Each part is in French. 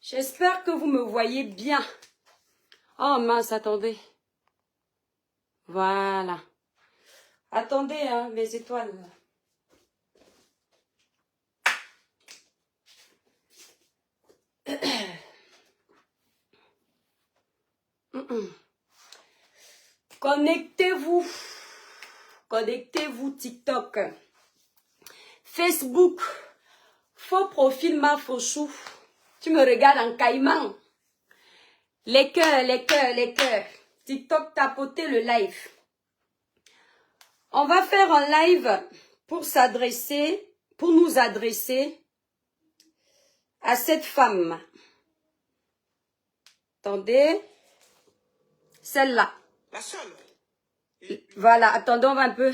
J'espère que vous me voyez bien. Oh mince, attendez. Voilà. Attendez, hein, mes étoiles. Connectez-vous. Connectez-vous TikTok. Facebook. Faux profil ma faux chou. Tu me regardes en caïman. Les cœurs, les cœurs, les cœurs. TikTok, tapotez le live. On va faire un live pour s'adresser, pour nous adresser à cette femme. Attendez. Celle-là. La seule. Voilà, attendons un peu.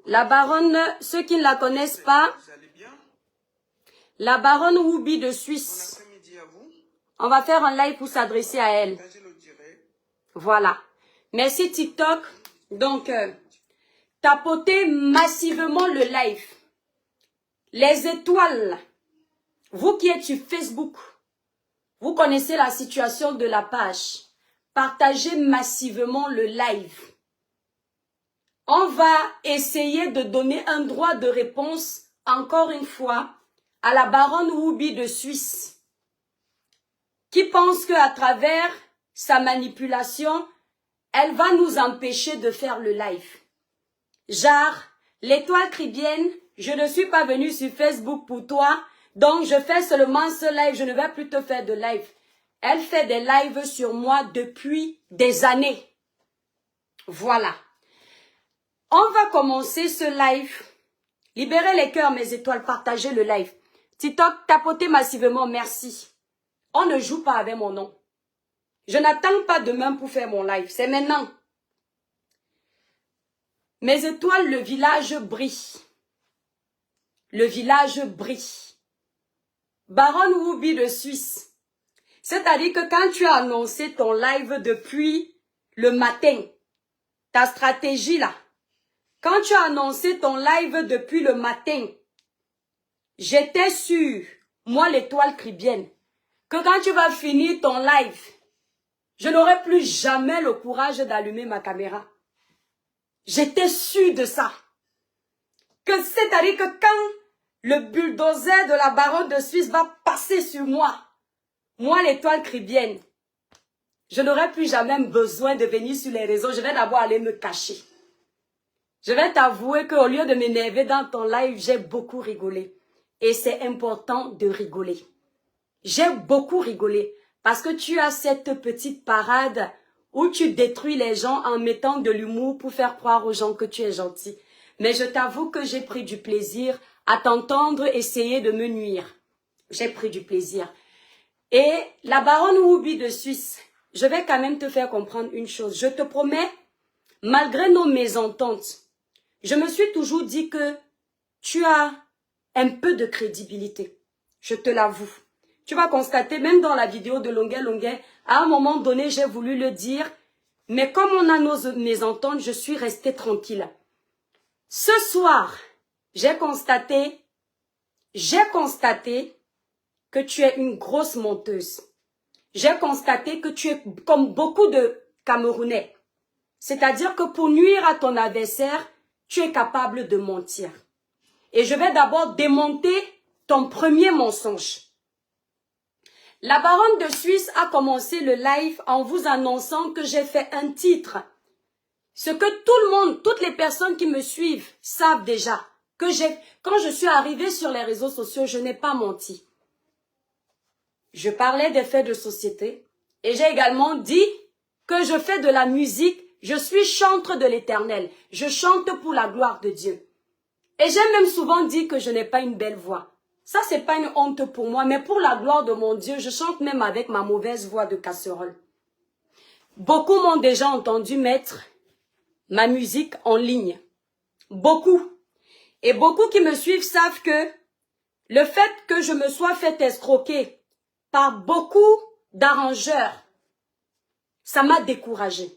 La baronne, ceux qui ne la connaissent pas, Vous allez bien? la baronne Whoopi de Bon Suisse. après-midi à vous. On va faire un live pour s'adresser à elle. Partagez le direct. Voilà. Merci TikTok. Donc, tapotez massivement le live. Les étoiles. Vous qui êtes sur Facebook, vous connaissez la situation de la page. Partagez massivement le live. On va essayer de donner un droit de réponse, encore une fois, à la baronne Whoopi de Suisse, qui pense qu'à travers sa manipulation, elle va nous empêcher de faire le live. Genre, l'étoile cribienne, je ne suis pas venue sur Facebook pour toi, donc je fais seulement ce live, je ne vais plus te faire de live. Elle fait des lives sur moi depuis des années. Voilà. On va commencer ce live. Libérez les cœurs, mes étoiles, partagez le live. TikTok, tapotez massivement, merci. On ne joue pas avec mon nom. Je n'attends pas demain pour faire mon live, c'est maintenant. Mes étoiles, le village brille. Le village brille. Baronne Whoopi de Suisse. C'est-à-dire que quand tu as annoncé ton live depuis le matin, ta stratégie là, quand tu as annoncé ton live depuis le matin, j'étais sûre, moi l'étoile cribienne, que quand tu vas finir ton live, je n'aurai plus jamais le courage d'allumer ma caméra. J'étais sûre de ça. Que c'est-à-dire que quand le bulldozer de la baronne de Suisse va passer sur moi, moi l'étoile cribienne, je n'aurai plus jamais besoin de venir sur les réseaux. Je vais d'abord aller me cacher. Je vais t'avouer qu'au lieu de m'énerver dans ton live, j'ai beaucoup rigolé. Et c'est important de rigoler. J'ai beaucoup rigolé parce que tu as cette petite parade où tu détruis les gens en mettant de l'humour pour faire croire aux gens que tu es gentil. Mais je t'avoue que j'ai pris du plaisir à t'entendre essayer de me nuire. J'ai pris du plaisir. Et la baronne Whoopi de Suisse, je vais quand même te faire comprendre une chose. Je te promets, malgré nos mésententes, je me suis toujours dit que tu as un peu de crédibilité. Je te l'avoue. Tu vas constater, même dans la vidéo de Longuet, à un moment donné, j'ai voulu le dire, mais comme on a nos mésententes, je suis restée tranquille. Ce soir, j'ai constaté que tu es une grosse menteuse. J'ai constaté que tu es comme beaucoup de Camerounais. C'est-à-dire que pour nuire à ton adversaire, tu es capable de mentir. Et je vais d'abord démonter ton premier mensonge. La baronne de Suisse a commencé le live en vous annonçant que j'ai fait un titre. Ce que tout le monde, toutes les personnes qui me suivent savent déjà. Que quand je suis arrivée sur les réseaux sociaux, je n'ai pas menti. Je parlais des faits de société. Et j'ai également dit que je fais de la musique. Je suis chantre de l'Éternel. Je chante pour la gloire de Dieu. Et j'ai même souvent dit que je n'ai pas une belle voix. Ça, c'est pas une honte pour moi, mais pour la gloire de mon Dieu, je chante même avec ma mauvaise voix de casserole. Beaucoup m'ont déjà entendu mettre ma musique en ligne. Beaucoup. Et beaucoup qui me suivent savent que le fait que je me sois fait escroquer par beaucoup d'arrangeurs, ça m'a découragée.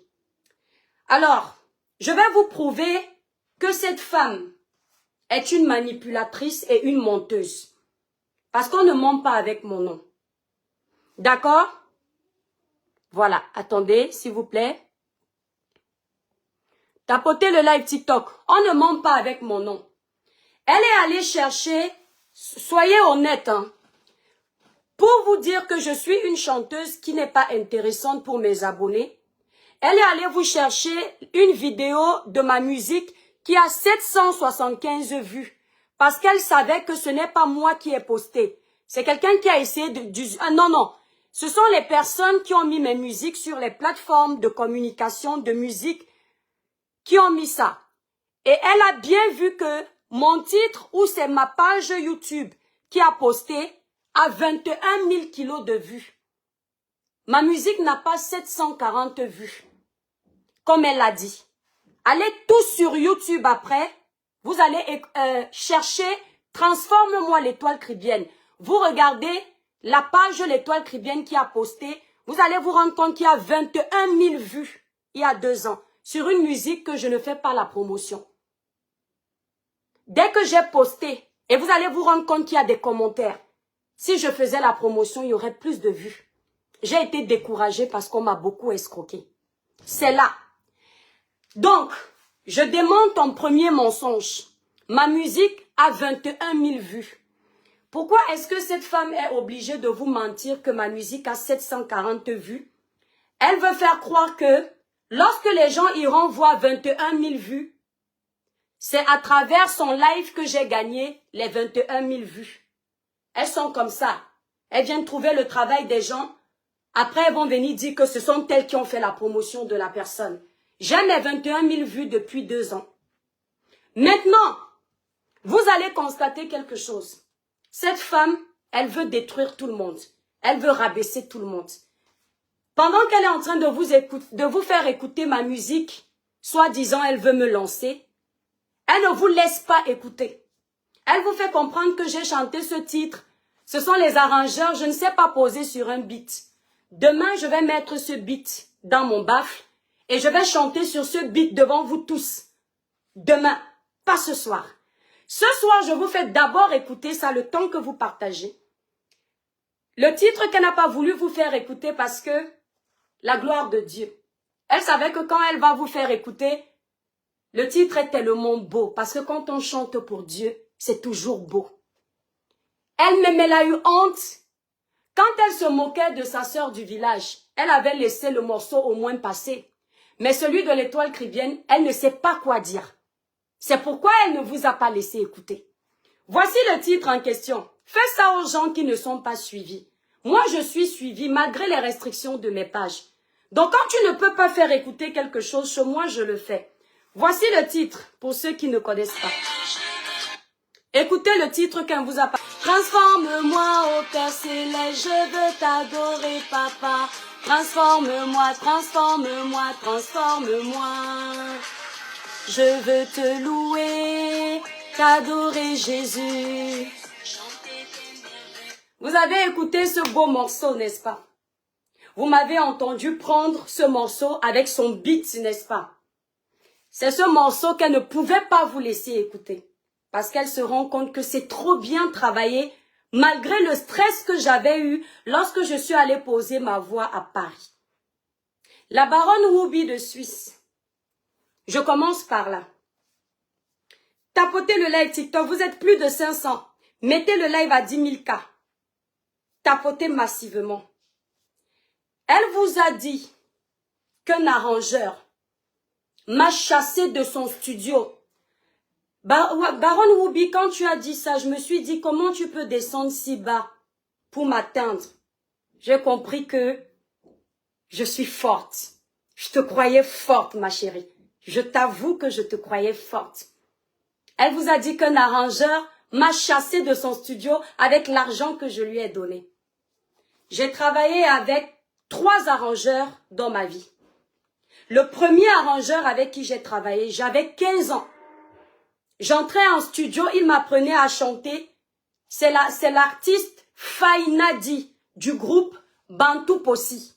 Alors, je vais vous prouver que cette femme est une manipulatrice et une menteuse. Parce qu'on ne ment pas avec mon nom. D'accord? Voilà, attendez, s'il vous plaît. Tapotez le live TikTok. On ne ment pas avec mon nom. Elle est allée chercher, soyez honnête, hein, pour vous dire que je suis une chanteuse qui n'est pas intéressante pour mes abonnés. Elle est allée vous chercher une vidéo de ma musique qui a 775 vues. Parce qu'elle savait que ce n'est pas moi qui ai posté. C'est quelqu'un qui a essayé de... Ah non, non. Ce sont les personnes qui ont mis mes musiques sur les plateformes de communication de musique qui ont mis ça. Et elle a bien vu que mon titre, ou c'est ma page YouTube qui a posté, a 21 000 kilos de vues. Ma musique n'a pas 740 vues, comme elle l'a dit. Allez tous sur YouTube après, vous allez chercher « Transforme-moi l'étoile caribéenne ». Vous regardez la page l'étoile caribéenne qui a posté, vous allez vous rendre compte qu'il y a 21 000 vues il y a 2 ans sur une musique que je ne fais pas la promotion. Dès que j'ai posté, et vous allez vous rendre compte qu'il y a des commentaires, si je faisais la promotion, il y aurait plus de vues. J'ai été découragée parce qu'on m'a beaucoup escroqué. C'est là. Donc, je démonte ton premier mensonge. Ma musique a 21 000 vues. Pourquoi est-ce que cette femme est obligée de vous mentir que ma musique a 740 vues? Elle veut faire croire que lorsque les gens iront voir 21 000 vues, c'est à travers son live que j'ai gagné les 21 000 vues. Elles sont comme ça. Elles viennent trouver le travail des gens. Après, elles vont venir dire que ce sont elles qui ont fait la promotion de la personne. J'ai mes 21 000 vues depuis 2 ans. Maintenant, vous allez constater quelque chose. Cette femme, elle veut détruire tout le monde. Elle veut rabaisser tout le monde. Pendant qu'elle est en train de vous faire écouter ma musique, soi-disant elle veut me lancer, elle ne vous laisse pas écouter. Elle vous fait comprendre que j'ai chanté ce titre. Ce sont les arrangeurs, je ne sais pas poser sur un beat. Demain, je vais mettre ce beat dans mon baffle et je vais chanter sur ce beat devant vous tous. Demain, pas ce soir. Ce soir, je vous fais d'abord écouter ça le temps que vous partagez. Le titre qu'elle n'a pas voulu vous faire écouter parce que la gloire de Dieu. Elle savait que quand elle va vous faire écouter, le titre est tellement beau parce que quand on chante pour Dieu, c'est toujours beau. Elle-même, elle a eu honte. Quand elle se moquait de sa sœur du village, elle avait laissé le morceau au moins passer. Mais celui de l'étoile caribéenne, elle ne sait pas quoi dire. C'est pourquoi elle ne vous a pas laissé écouter. Voici le titre en question. Fais ça aux gens qui ne sont pas suivis. Moi, je suis suivi malgré les restrictions de mes pages. Donc, quand tu ne peux pas faire écouter quelque chose, chez moi, je le fais. Voici le titre pour ceux qui ne connaissent pas. Écoutez le titre qu'on vous a pas. Transforme-moi au Père céleste, je veux t'adorer, papa. Transforme-moi, transforme-moi, transforme-moi. Je veux te louer, t'adorer Jésus. Vous avez écouté ce beau morceau, n'est-ce pas? Vous m'avez entendu prendre ce morceau avec son beat, n'est-ce pas? C'est ce morceau qu'elle ne pouvait pas vous laisser écouter. Parce qu'elle se rend compte que c'est trop bien travaillé, malgré le stress que j'avais eu lorsque je suis allée poser ma voix à Paris. La baronne Ruby de Suisse. Je commence par là. Tapotez le live TikTok, vous êtes plus de 500. Mettez le live à 10 000 cas. Tapotez massivement. Elle vous a dit qu'un arrangeur m'a chassé de son studio. Baronne Ruby, quand tu as dit ça, je me suis dit comment tu peux descendre si bas pour m'atteindre. J'ai compris que je suis forte. Je te croyais forte, ma chérie. Je t'avoue que je te croyais forte. Elle vous a dit qu'un arrangeur m'a chassé de son studio avec l'argent que je lui ai donné. J'ai travaillé avec 3 arrangeurs dans ma vie. Le premier arrangeur avec qui j'ai travaillé, j'avais 15 ans. J'entrais en studio, il m'apprenait à chanter. C'est l'artiste Fainadi du groupe Bantu Possi.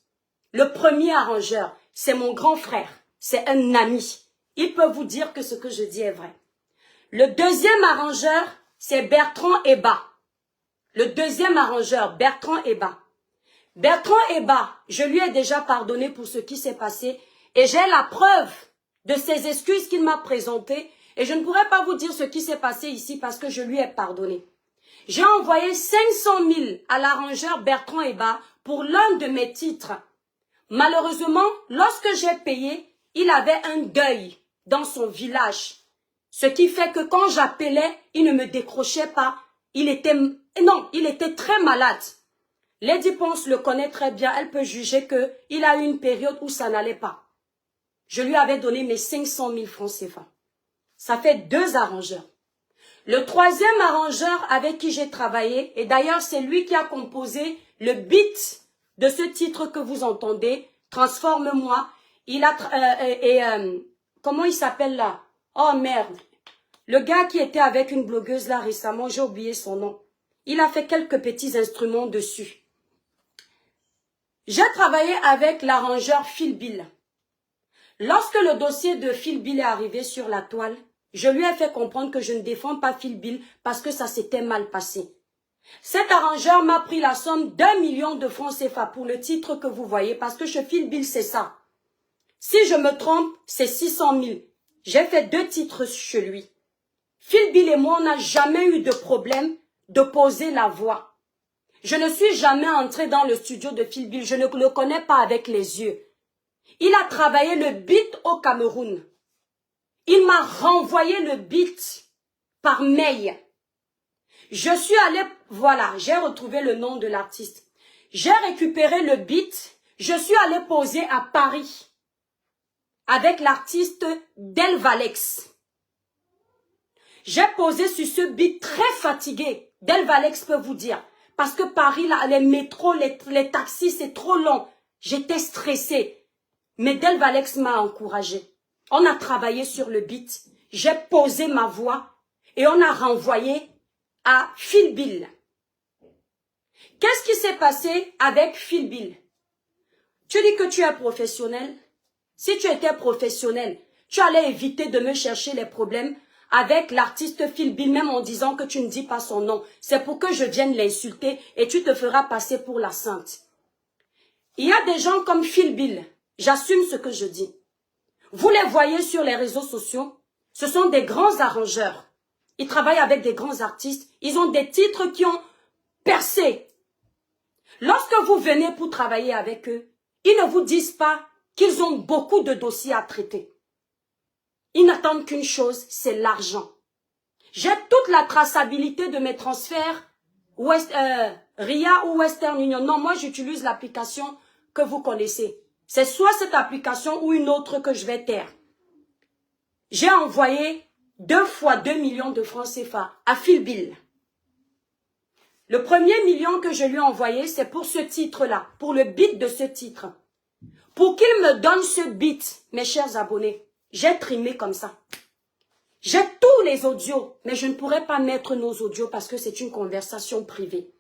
Le premier arrangeur, c'est mon grand frère. C'est un ami. Il peut vous dire que ce que je dis est vrai. Le deuxième arrangeur, c'est Bertrand Eba. Le deuxième arrangeur, Bertrand Eba. Bertrand Eba, je lui ai déjà pardonné pour ce qui s'est passé et j'ai la preuve de ses excuses qu'il m'a présentées et je ne pourrais pas vous dire ce qui s'est passé ici parce que je lui ai pardonné. J'ai envoyé 500 000 à l'arrangeur Bertrand Eba pour l'un de mes titres. Malheureusement, lorsque j'ai payé, il avait un deuil dans son village. Ce qui fait que quand j'appelais, il ne me décrochait pas. Il était très malade. Lady Ponce le connaît très bien. Elle peut juger qu'il a eu une période où ça n'allait pas. Je lui avais donné mes 500 000 francs CFA. Ça fait 2 arrangeurs. Le 3e arrangeur avec qui j'ai travaillé, et d'ailleurs c'est lui qui a composé le beat de ce titre que vous entendez, Transforme-moi. Il a comment il s'appelle là? Oh merde. Le gars qui était avec une blogueuse là récemment, j'ai oublié son nom. Il a fait quelques petits instruments dessus. J'ai travaillé avec l'arrangeur Phil Bill. Lorsque le dossier de Phil Bill est arrivé sur la toile, je lui ai fait comprendre que je ne défends pas Phil Bill parce que ça s'était mal passé. Cet arrangeur m'a pris la somme d'1 million de francs CFA pour le titre que vous voyez parce que chez Phil Bill c'est ça. Si je me trompe, c'est 600 000. J'ai fait 2 titres chez lui. Phil Bill et moi, on n'a jamais eu de problème de poser la voix. Je ne suis jamais entrée dans le studio de Phil Bill. Je ne le connais pas avec les yeux. Il a travaillé le beat au Cameroun. Il m'a renvoyé le beat par mail. Je suis allée, voilà, j'ai retrouvé le nom de l'artiste. J'ai récupéré le beat. Je suis allée poser à Paris avec l'artiste Delvalex. J'ai posé sur ce beat très fatigué. Delvalex peut vous dire. Parce que Paris, là, les métros, les taxis, c'est trop long. J'étais stressée. Mais Delvalex m'a encouragée. On a travaillé sur le beat. J'ai posé ma voix. Et on a renvoyé à Phil Bill. Qu'est-ce qui s'est passé avec Phil Bill? Tu dis que tu es professionnel. Si tu étais professionnel, tu allais éviter de me chercher les problèmes avec l'artiste Phil Bill, même en disant que tu ne dis pas son nom. C'est pour que je vienne l'insulter et tu te feras passer pour la sainte. Il y a des gens comme Phil Bill. J'assume ce que je dis. Vous les voyez sur les réseaux sociaux. Ce sont des grands arrangeurs. Ils travaillent avec des grands artistes. Ils ont des titres qui ont percé. Lorsque vous venez pour travailler avec eux, ils ne vous disent pas qu'ils ont beaucoup de dossiers à traiter. Ils n'attendent qu'une chose, c'est l'argent. J'ai toute la traçabilité de mes transferts RIA ou Western Union. Non, moi j'utilise l'application que vous connaissez. C'est soit cette application ou une autre que je vais taire. J'ai envoyé 2 fois 2 millions de francs CFA à Phil Bill. Le premier million que je lui ai envoyé, c'est pour ce titre-là, pour le beat de ce titre. Pour qu'il me donne ce beat, mes chers abonnés, j'ai trimé comme ça. J'ai tous les audios, mais je ne pourrais pas mettre nos audios parce que c'est une conversation privée.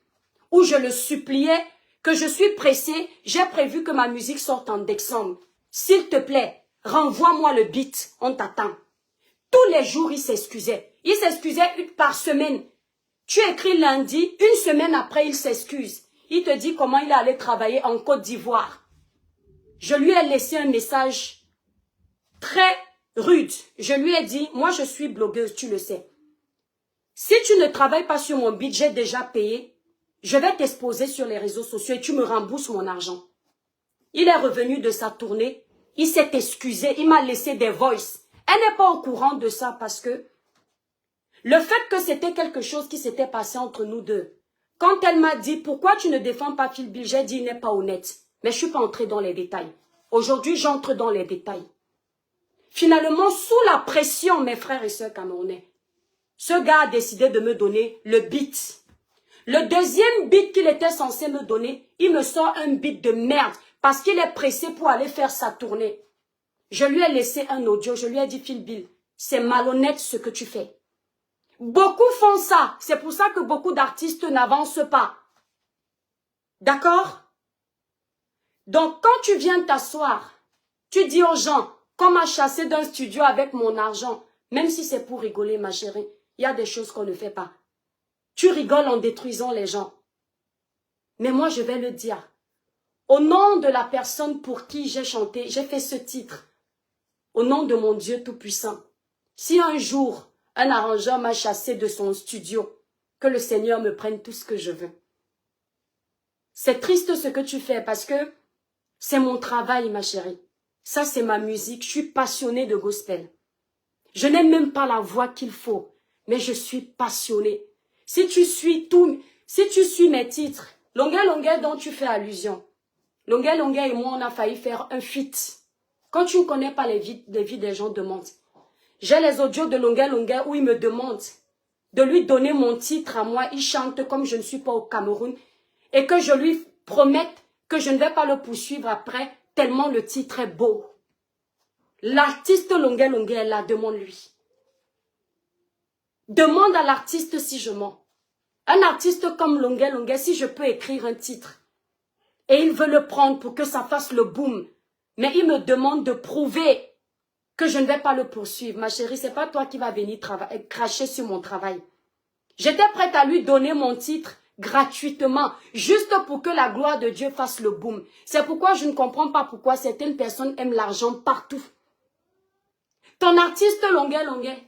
Où je le suppliais que je suis pressée, j'ai prévu que ma musique sorte en décembre. S'il te plaît, renvoie-moi le beat, on t'attend. Tous les jours, il s'excusait. Il s'excusait 1 par semaine. Tu écris lundi, 1 semaine après, il s'excuse. Il te dit comment il est allé travailler en Côte d'Ivoire. Je lui ai laissé un message très rude. Je lui ai dit, moi je suis blogueuse, tu le sais. Si tu ne travailles pas sur mon beat, j'ai déjà payé. Je vais t'exposer sur les réseaux sociaux et tu me rembourses mon argent. Il est revenu de sa tournée. Il s'est excusé. Il m'a laissé des voices. Elle n'est pas au courant de ça parce que le fait que c'était quelque chose qui s'était passé entre nous deux. Quand elle m'a dit, pourquoi tu ne défends pas Phil Bill, j'ai dit, il n'est pas honnête. Mais je ne suis pas entrée dans les détails. Aujourd'hui, j'entre dans les détails. Finalement, sous la pression, mes frères et sœurs camerounais, ce gars a décidé de me donner le beat. Le deuxième beat qu'il était censé me donner, il me sort un beat de merde parce qu'il est pressé pour aller faire sa tournée. Je lui ai laissé un audio, je lui ai dit, Phil Bill, c'est malhonnête ce que tu fais. Beaucoup font ça, c'est pour ça que beaucoup d'artistes n'avancent pas. D'accord? Donc quand tu viens t'asseoir, tu dis aux gens, qu'on m'a chassé d'un studio avec mon argent, même si c'est pour rigoler ma chérie, il y a des choses qu'on ne fait pas. Tu rigoles en détruisant les gens. Mais moi je vais le dire, au nom de la personne pour qui j'ai chanté, j'ai fait ce titre. Au nom de mon Dieu Tout-Puissant. Si un jour, un arrangeur m'a chassé de son studio, que le Seigneur me prenne tout ce que je veux. C'est triste ce que tu fais parce que c'est mon travail, ma chérie. Ça, c'est ma musique. Je suis passionnée de gospel. Je n'ai même pas la voix qu'il faut, mais je suis passionnée. Si tu suis mes titres, Longuet dont tu fais allusion, Longuet et moi, on a failli faire un feat. Quand tu ne connais pas les vies des gens, demande. J'ai les audios de Longuet où il me demande de lui donner mon titre à moi. Il chante comme je ne suis pas au Cameroun et que je lui promette que je ne vais pas le poursuivre après tellement le titre est beau. L'artiste Longuet est là, demande-lui. Demande à l'artiste si je mens. Un artiste comme Longuet, si je peux écrire un titre et il veut le prendre pour que ça fasse le boom, mais il me demande de prouver que je ne vais pas le poursuivre. Ma chérie, c'est pas toi qui vas venir cracher sur mon travail. J'étais prête à lui donner mon titre gratuitement, juste pour que la gloire de Dieu fasse le boom. C'est pourquoi je ne comprends pas pourquoi certaines personnes aiment l'argent partout. Ton artiste Longuet,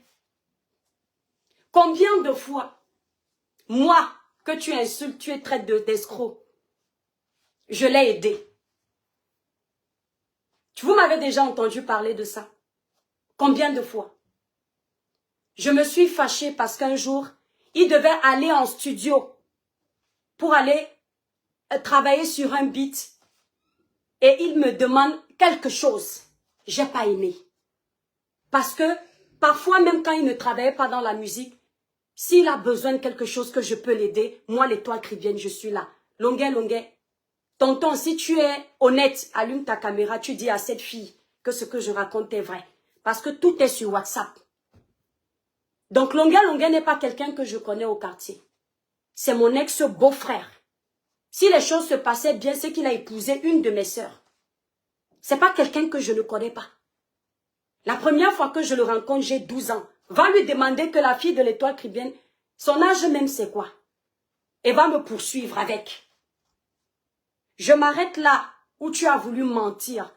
combien de fois, moi, que tu insultes, tu es traite d'escroc, je l'ai aidé. Vous m'avez déjà entendu parler de ça? Combien de fois? Je me suis fâchée parce qu'un jour, il devait aller en studio pour aller travailler sur un beat et il me demande quelque chose. J'ai pas aimé. Parce que parfois, même quand il ne travaillait pas dans la musique, s'il a besoin de quelque chose que je peux l'aider, moi, l'étoile chrétienne, je suis là. Longuet. Tonton, si tu es honnête, allume ta caméra, tu dis à cette fille que ce que je raconte est vrai. Parce que tout est sur WhatsApp. Donc, Longuet n'est pas quelqu'un que je connais au quartier. C'est mon ex-beau-frère. Si les choses se passaient bien, c'est qu'il a épousé une de mes sœurs. C'est pas quelqu'un que je ne connais pas. La première fois que je le rencontre, j'ai 12 ans. Va lui demander que la fille de l'étoile chrétienne, son âge même c'est quoi? Et va me poursuivre avec. Je m'arrête là où tu as voulu mentir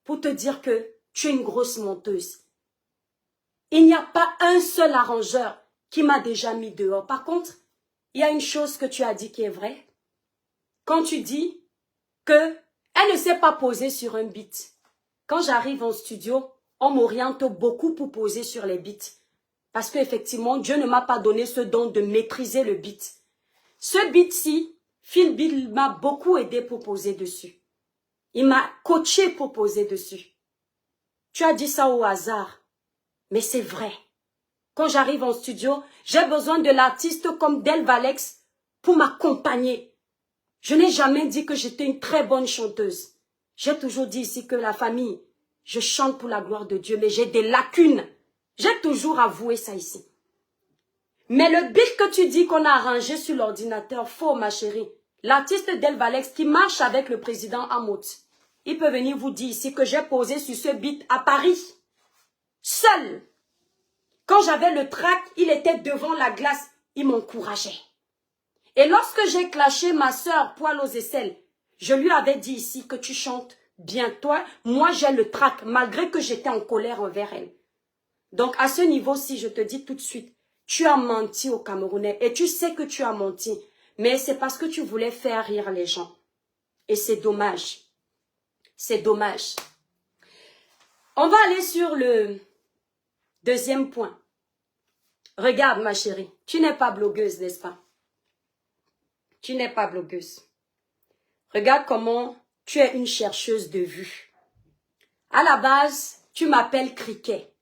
pour te dire que tu es une grosse menteuse. Il n'y a pas un seul arrangeur qui m'a déjà mis dehors. Par contre, il y a une chose que tu as dit qui est vraie. Quand tu dis que elle ne s'est pas posée sur un beat. Quand j'arrive en studio, on m'oriente beaucoup pour poser sur les beats. Parce qu'effectivement, Dieu ne m'a pas donné ce don de maîtriser le beat. Ce beat-ci, Phil Bill m'a beaucoup aidé pour poser dessus. Il m'a coaché pour poser dessus. Tu as dit ça au hasard, mais c'est vrai. Quand j'arrive en studio, j'ai besoin de l'artiste comme Del Valex pour m'accompagner. Je n'ai jamais dit que j'étais une très bonne chanteuse. J'ai toujours dit ici que la famille, je chante pour la gloire de Dieu, mais j'ai des lacunes. J'ai toujours avoué ça ici. Mais le beat que tu dis qu'on a arrangé sur l'ordinateur, faux ma chérie. L'artiste Del Valex qui marche avec le président Hamout, il peut venir vous dire ici que j'ai posé sur ce beat à Paris. Seul. Quand j'avais le track, il était devant la glace, il m'encourageait. Et lorsque j'ai clashé ma sœur Poil aux aisselles, je lui avais dit ici que tu chantes bien toi. Moi j'ai le track malgré que j'étais en colère envers elle. Donc à ce niveau-ci, je te dis tout de suite, tu as menti aux Camerounais et tu sais que tu as menti. Mais c'est parce que tu voulais faire rire les gens. Et c'est dommage. C'est dommage. On va aller sur le deuxième point. Regarde ma chérie, tu n'es pas blogueuse, n'est-ce pas? Tu n'es pas blogueuse. Regarde comment tu es une chercheuse de vues. À la base, tu m'appelles Criquet.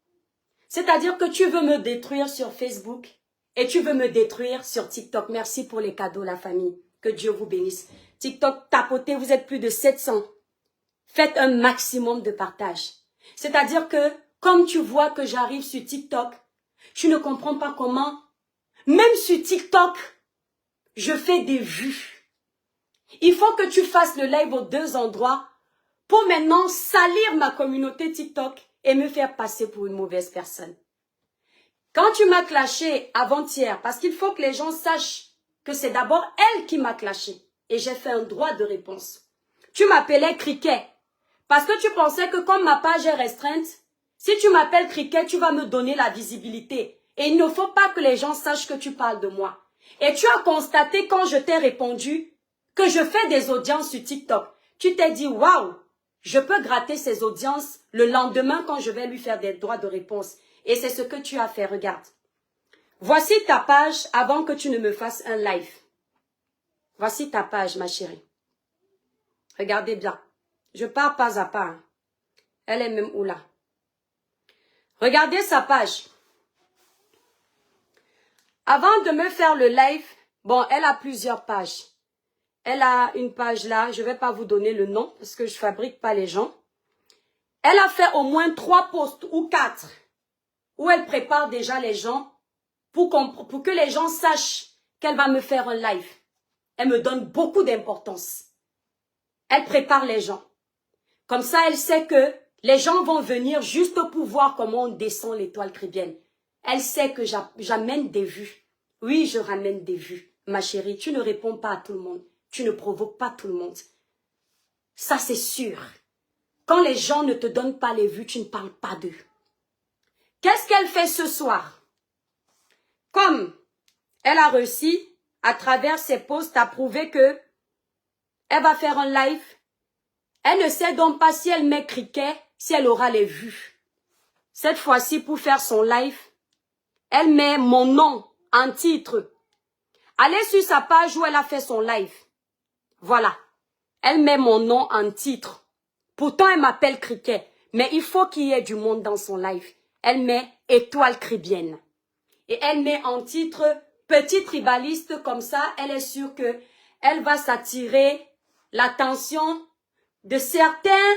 C'est-à-dire que tu veux me détruire sur Facebook et tu veux me détruire sur TikTok. Merci pour les cadeaux, la famille. Que Dieu vous bénisse. TikTok, tapotez, vous êtes plus de 700. Faites un maximum de partage. C'est-à-dire que, comme tu vois que j'arrive sur TikTok, tu ne comprends pas comment, même sur TikTok, je fais des vues. Il faut que tu fasses le live aux deux endroits pour maintenant salir ma communauté TikTok et me faire passer pour une mauvaise personne. Quand tu m'as clashé avant-hier, parce qu'il faut que les gens sachent que c'est d'abord elle qui m'a clashé et j'ai fait un droit de réponse. tu m'appelais Cricket. Parce que tu pensais que comme ma page est restreinte, si tu m'appelles Cricket, tu vas me donner la visibilité. Et il ne faut pas que les gens sachent que tu parles de moi. Et tu as constaté quand je t'ai répondu que je fais des audiences sur TikTok. Tu t'es dit, waouh, je peux gratter ces audiences le lendemain quand je vais lui faire des droits de réponse. Et c'est ce que tu as fait, regarde. Voici ta page avant que tu ne me fasses un live. Voici ta page, ma chérie. Regardez bien. Je pars pas à pas. Hein. Elle est même où là? Regardez sa page. Avant de me faire le live, bon, elle a plusieurs pages. Elle a une page là, je ne vais pas vous donner le nom parce que je ne fabrique pas les gens. Elle a fait au moins 3 posts ou 4 où elle prépare déjà les gens pour que les gens sachent qu'elle va me faire un live. Elle me donne beaucoup d'importance. Elle prépare les gens. Comme ça, elle sait que les gens vont venir juste pour voir comment on descend l'étoile caribéenne. Elle sait que j'amène des vues. Oui, je ramène des vues. Ma chérie, tu ne réponds pas à tout le monde. Tu ne provoques pas tout le monde. Ça, c'est sûr. Quand les gens ne te donnent pas les vues, tu ne parles pas d'eux. Qu'est-ce qu'elle fait ce soir? Comme elle a réussi, à travers ses posts, à prouver que elle va faire un live, elle ne sait donc pas si elle met Cricket, si elle aura les vues. Cette fois-ci, pour faire son live, elle met mon nom en titre. Allez sur sa page où elle a fait son live. Voilà. Elle met mon nom en titre. Pourtant, elle m'appelle Cricket. Mais il faut qu'il y ait du monde dans son live. Elle met étoile caribéenne. Et elle met en titre petit tribaliste. Comme ça, elle est sûre que elle va s'attirer l'attention de certains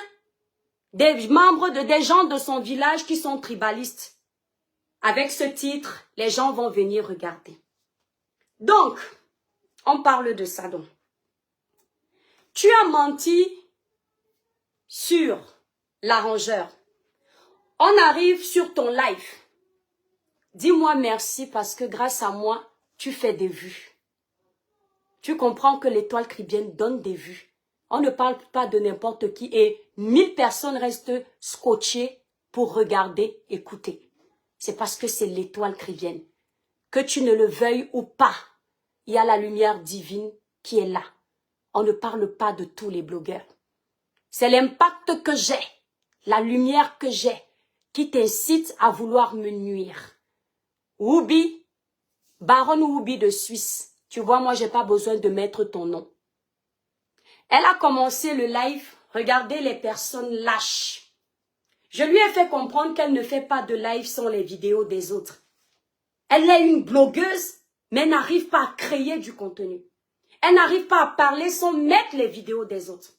des membres des gens de son village qui sont tribalistes. Avec ce titre, les gens vont venir regarder. Donc, on parle de ça donc. Tu as menti sur l'arrangeur. On arrive sur ton live. Dis-moi merci parce que grâce à moi, tu fais des vues. Tu comprends que l'étoile caribéenne donne des vues. On ne parle pas de n'importe qui et 1000 personnes restent scotchées pour regarder, écouter. C'est parce que c'est l'étoile caribéenne. Que tu ne le veuilles ou pas, il y a la lumière divine qui est là. On ne parle pas de tous les blogueurs. C'est l'impact que j'ai, la lumière que j'ai, qui t'incite à vouloir me nuire. Whoopi, Baronne Whoopi de Suisse. Tu vois, moi, j'ai pas besoin de mettre ton nom. Elle a commencé le live. Regardez les personnes lâches. Je lui ai fait comprendre qu'elle ne fait pas de live sans les vidéos des autres. Elle est une blogueuse, mais elle n'arrive pas à créer du contenu. Elle n'arrive pas à parler sans mettre les vidéos des autres.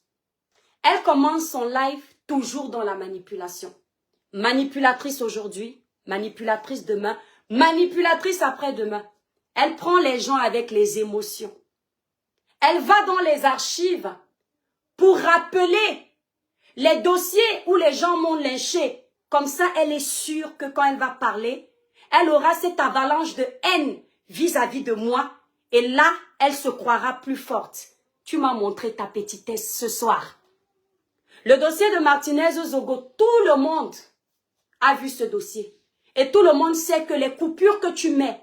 Elle commence son live toujours dans la manipulation. Manipulatrice aujourd'hui, manipulatrice demain, manipulatrice après-demain. Elle prend les gens avec les émotions. Elle va dans les archives pour rappeler les dossiers où les gens m'ont lynché. Comme ça, elle est sûre que quand elle va parler, elle aura cette avalanche de haine vis-à-vis de moi. Et là, elle se croira plus forte. Tu m'as montré ta petitesse ce soir. Le dossier de Martinez Zogo, tout le monde a vu ce dossier. Et tout le monde sait que les coupures que tu mets,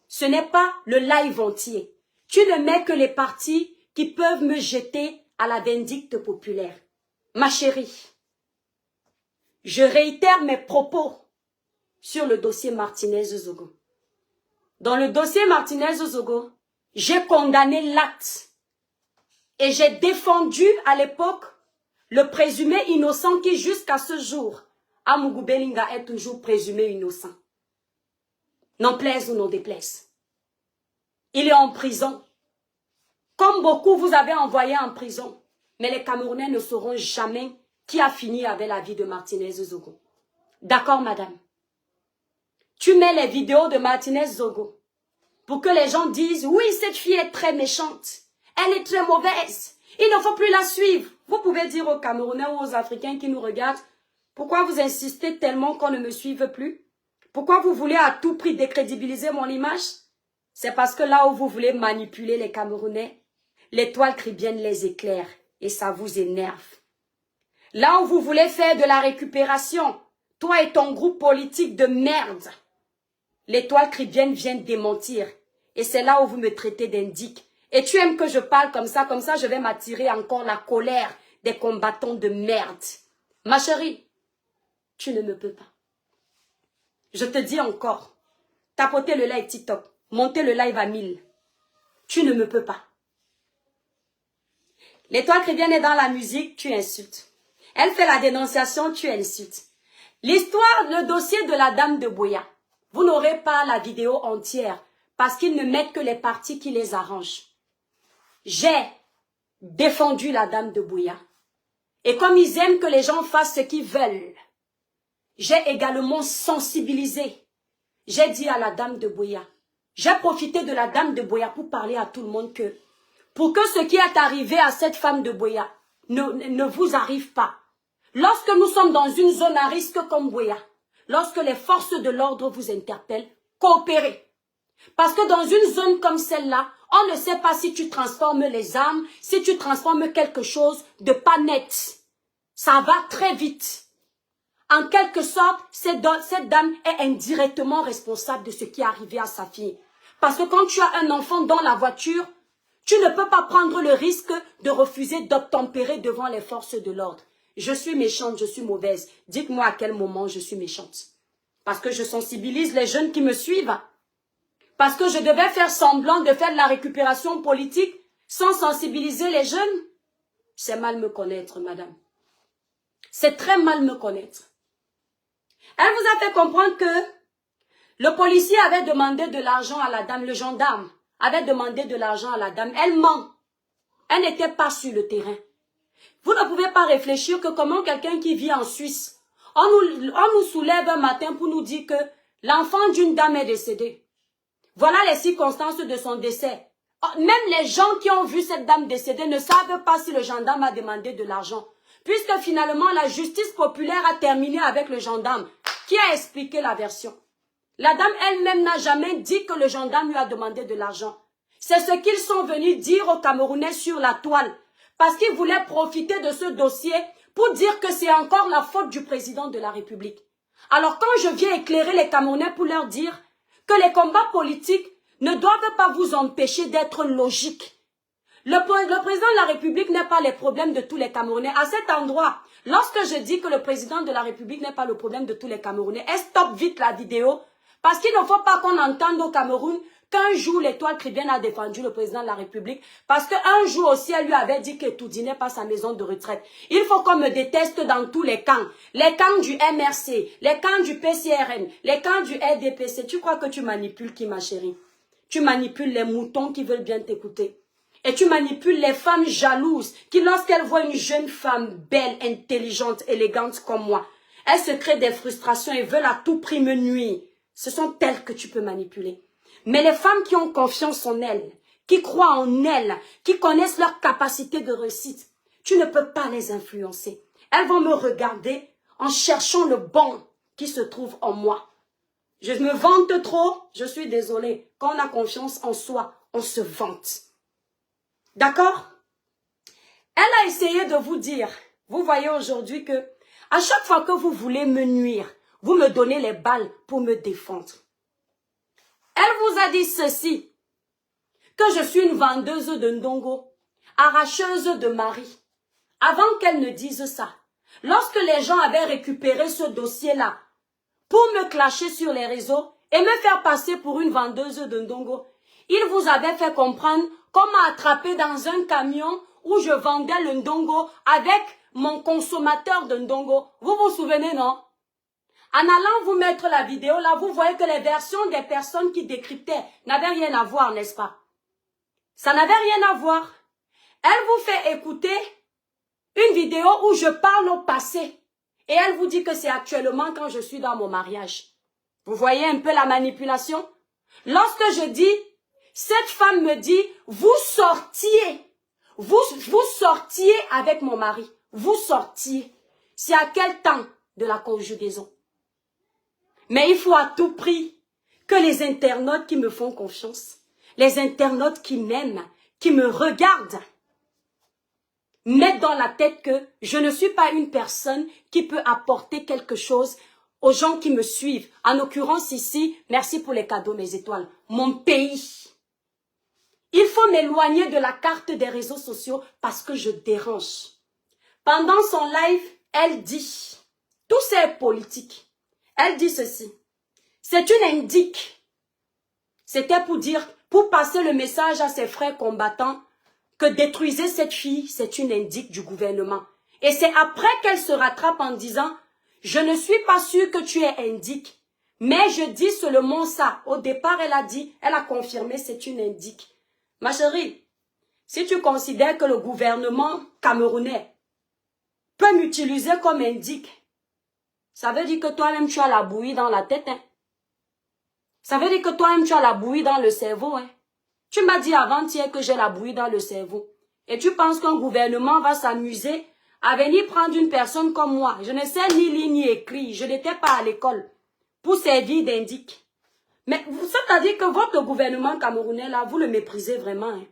ce n'est pas le live entier. Tu ne mets que les parties qui peuvent me jeter à la vindicte populaire. Ma chérie, je réitère mes propos sur le dossier Martinez Zogo. Dans le dossier Martinez Zogo, j'ai condamné l'acte et j'ai défendu à l'époque le présumé innocent qui jusqu'à ce jour, Amougou Belinga est toujours présumé innocent. N'en plaise ou n'en déplaise. Il est en prison. Comme beaucoup vous avez envoyé en prison. Mais les Camerounais ne sauront jamais qui a fini avec la vie de Martinez Zogo. D'accord, madame? Tu mets les vidéos de Martinez Zogo pour que les gens disent, oui, cette fille est très méchante. Elle est très mauvaise. Il ne faut plus la suivre. Vous pouvez dire aux Camerounais ou aux Africains qui nous regardent, pourquoi vous insistez tellement qu'on ne me suive plus? Pourquoi vous voulez à tout prix décrédibiliser mon image? C'est parce que là où vous voulez manipuler les Camerounais, l'étoile caribéenne les éclaire et ça vous énerve. Là où vous voulez faire de la récupération, toi et ton groupe politique de merde, l'Étoile chrétienne vient démentir. Et c'est là où vous me traitez d'indique. Et tu aimes que je parle comme ça je vais m'attirer encore la colère des combattants de merde. Ma chérie, tu ne me peux pas. Je te dis encore, tapotez le live TikTok, montez le live à 1000. Tu ne me peux pas. L'Étoile chrétienne est dans la musique, tu insultes. Elle fait la dénonciation, tu insultes. L'histoire, le dossier de la dame de Buea, vous n'aurez pas la vidéo entière parce qu'ils ne mettent que les parties qui les arrangent. J'ai défendu la dame de Buea. Et comme ils aiment que les gens fassent ce qu'ils veulent, j'ai également sensibilisé. J'ai dit à la dame de Buea, j'ai profité de la dame de Buea pour parler à tout le monde que, pour que ce qui est arrivé à cette femme de Buea ne vous arrive pas. Lorsque nous sommes dans une zone à risque comme Buea, lorsque les forces de l'ordre vous interpellent, coopérez. Parce que dans une zone comme celle-là, on ne sait pas si tu transformes les armes, si tu transformes quelque chose de pas net. Ça va très vite. En quelque sorte, cette dame est indirectement responsable de ce qui est arrivé à sa fille. Parce que quand tu as un enfant dans la voiture, tu ne peux pas prendre le risque de refuser d'obtempérer devant les forces de l'ordre. Je suis méchante, je suis mauvaise. Dites-moi à quel moment je suis méchante. Parce que je sensibilise les jeunes qui me suivent. Parce que je devais faire semblant de faire de la récupération politique sans sensibiliser les jeunes. C'est mal me connaître, madame. C'est très mal me connaître. Elle vous a fait comprendre que le policier avait demandé de l'argent à la dame, le gendarme avait demandé de l'argent à la dame. Elle ment. Elle n'était pas sur le terrain. Vous ne pouvez pas réfléchir que comment quelqu'un qui vit en Suisse, on nous soulève un matin pour nous dire que l'enfant d'une dame est décédé. Voilà les circonstances de son décès. Même les gens qui ont vu cette dame décédée ne savent pas si le gendarme a demandé de l'argent. Puisque finalement la justice populaire a terminé avec le gendarme qui a expliqué la version. La dame elle-même n'a jamais dit que le gendarme lui a demandé de l'argent. C'est ce qu'ils sont venus dire aux Camerounais sur la toile. Parce qu'ils voulaient profiter de ce dossier pour dire que c'est encore la faute du président de la République. Alors quand je viens éclairer les Camerounais pour leur dire que les combats politiques ne doivent pas vous empêcher d'être logiques. Le président de la République n'est pas le problème de tous les Camerounais. À cet endroit, lorsque je dis que le président de la République n'est pas le problème de tous les Camerounais, stoppe vite la vidéo. Parce qu'il ne faut pas qu'on entende au Cameroun qu'un jour l'Étoile chrétienne a défendu le président de la République. Parce qu'un jour aussi, elle lui avait dit que Toudi n'est pas sa maison de retraite. Il faut qu'on me déteste dans tous les camps. Les camps du MRC, les camps du PCRN, les camps du RDPC. Tu crois que tu manipules qui, ma chérie? Tu manipules les moutons qui veulent bien t'écouter. Et tu manipules les femmes jalouses qui, lorsqu'elles voient une jeune femme belle, intelligente, élégante comme moi, elles se créent des frustrations et veulent à tout prix me nuire. Ce sont elles que tu peux manipuler. Mais les femmes qui ont confiance en elles, qui croient en elles, qui connaissent leur capacité de réussite, tu ne peux pas les influencer. Elles vont me regarder en cherchant le bon qui se trouve en moi. Je me vante trop, je suis désolée. Quand on a confiance en soi, on se vante. D'accord? Elle a essayé de vous dire, vous voyez aujourd'hui que à chaque fois que vous voulez me nuire, vous me donnez les balles pour me défendre. Elle vous a dit ceci, que je suis une vendeuse de ndongo, arracheuse de mari. Avant qu'elle ne dise ça, lorsque les gens avaient récupéré ce dossier-là pour me clasher sur les réseaux et me faire passer pour une vendeuse de ndongo, ils vous avaient fait comprendre comment attraper dans un camion où je vendais le ndongo avec mon consommateur de ndongo. Vous vous souvenez, non? En allant vous mettre la vidéo, là, vous voyez que les versions des personnes qui décryptaient n'avaient rien à voir, n'est-ce pas? Ça n'avait rien à voir. Elle vous fait écouter une vidéo où je parle au passé. Et elle vous dit que c'est actuellement quand je suis dans mon mariage. Vous voyez un peu la manipulation? Lorsque je dis, cette femme me dit, vous sortiez avec mon mari. Vous sortiez. C'est à quel temps de la conjugaison? Mais il faut à tout prix que les internautes qui me font confiance, les internautes qui m'aiment, qui me regardent, mettre dans la tête que je ne suis pas une personne qui peut apporter quelque chose aux gens qui me suivent. En l'occurrence ici, merci pour les cadeaux, mes étoiles. Mon pays. Il faut m'éloigner de la carte des réseaux sociaux parce que je dérange. Pendant son live, elle dit, tout c'est politique. Elle dit ceci. C'est une indique. C'était pour dire, pour passer le message à ses frères combattants que détruisez cette fille, c'est une indique du gouvernement. Et c'est après qu'elle se rattrape en disant, je ne suis pas sûre que tu es indique, mais je dis seulement ça. Au départ, elle a dit, elle a confirmé, c'est une indique. Ma chérie, si tu considères que le gouvernement camerounais peut m'utiliser comme indique, ça veut dire que toi-même tu as la bouillie dans la tête. Hein? Ça veut dire que toi-même tu as la bouillie dans le cerveau. Hein? Tu m'as dit avant-hier que j'ai la bouillie dans le cerveau. Et tu penses qu'un gouvernement va s'amuser à venir prendre une personne comme moi. Je ne sais ni lire ni écrire. Je n'étais pas à l'école pour servir d'indique. Mais c'est-à-dire que votre gouvernement camerounais, là, vous le méprisez vraiment. Hein?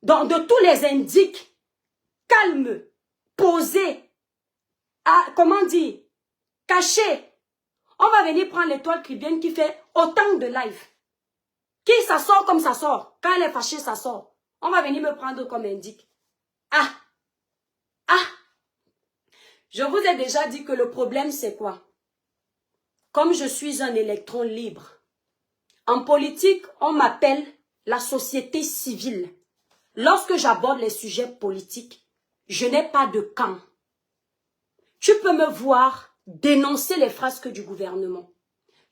Donc, de tous les indiques, calmes, posés, comment dire, cachés, on va venir prendre l'étoile Caribbean qui fait autant de live. Qui ça sort comme ça sort. Quand elle est fâchée, ça sort. On va venir me prendre comme indique. Ah! Ah! Je vous ai déjà dit que le problème, c'est quoi? Comme je suis un électron libre, en politique, on m'appelle la société civile. Lorsque j'aborde les sujets politiques, je n'ai pas de camp. Tu peux me voir dénoncer les frasques du gouvernement.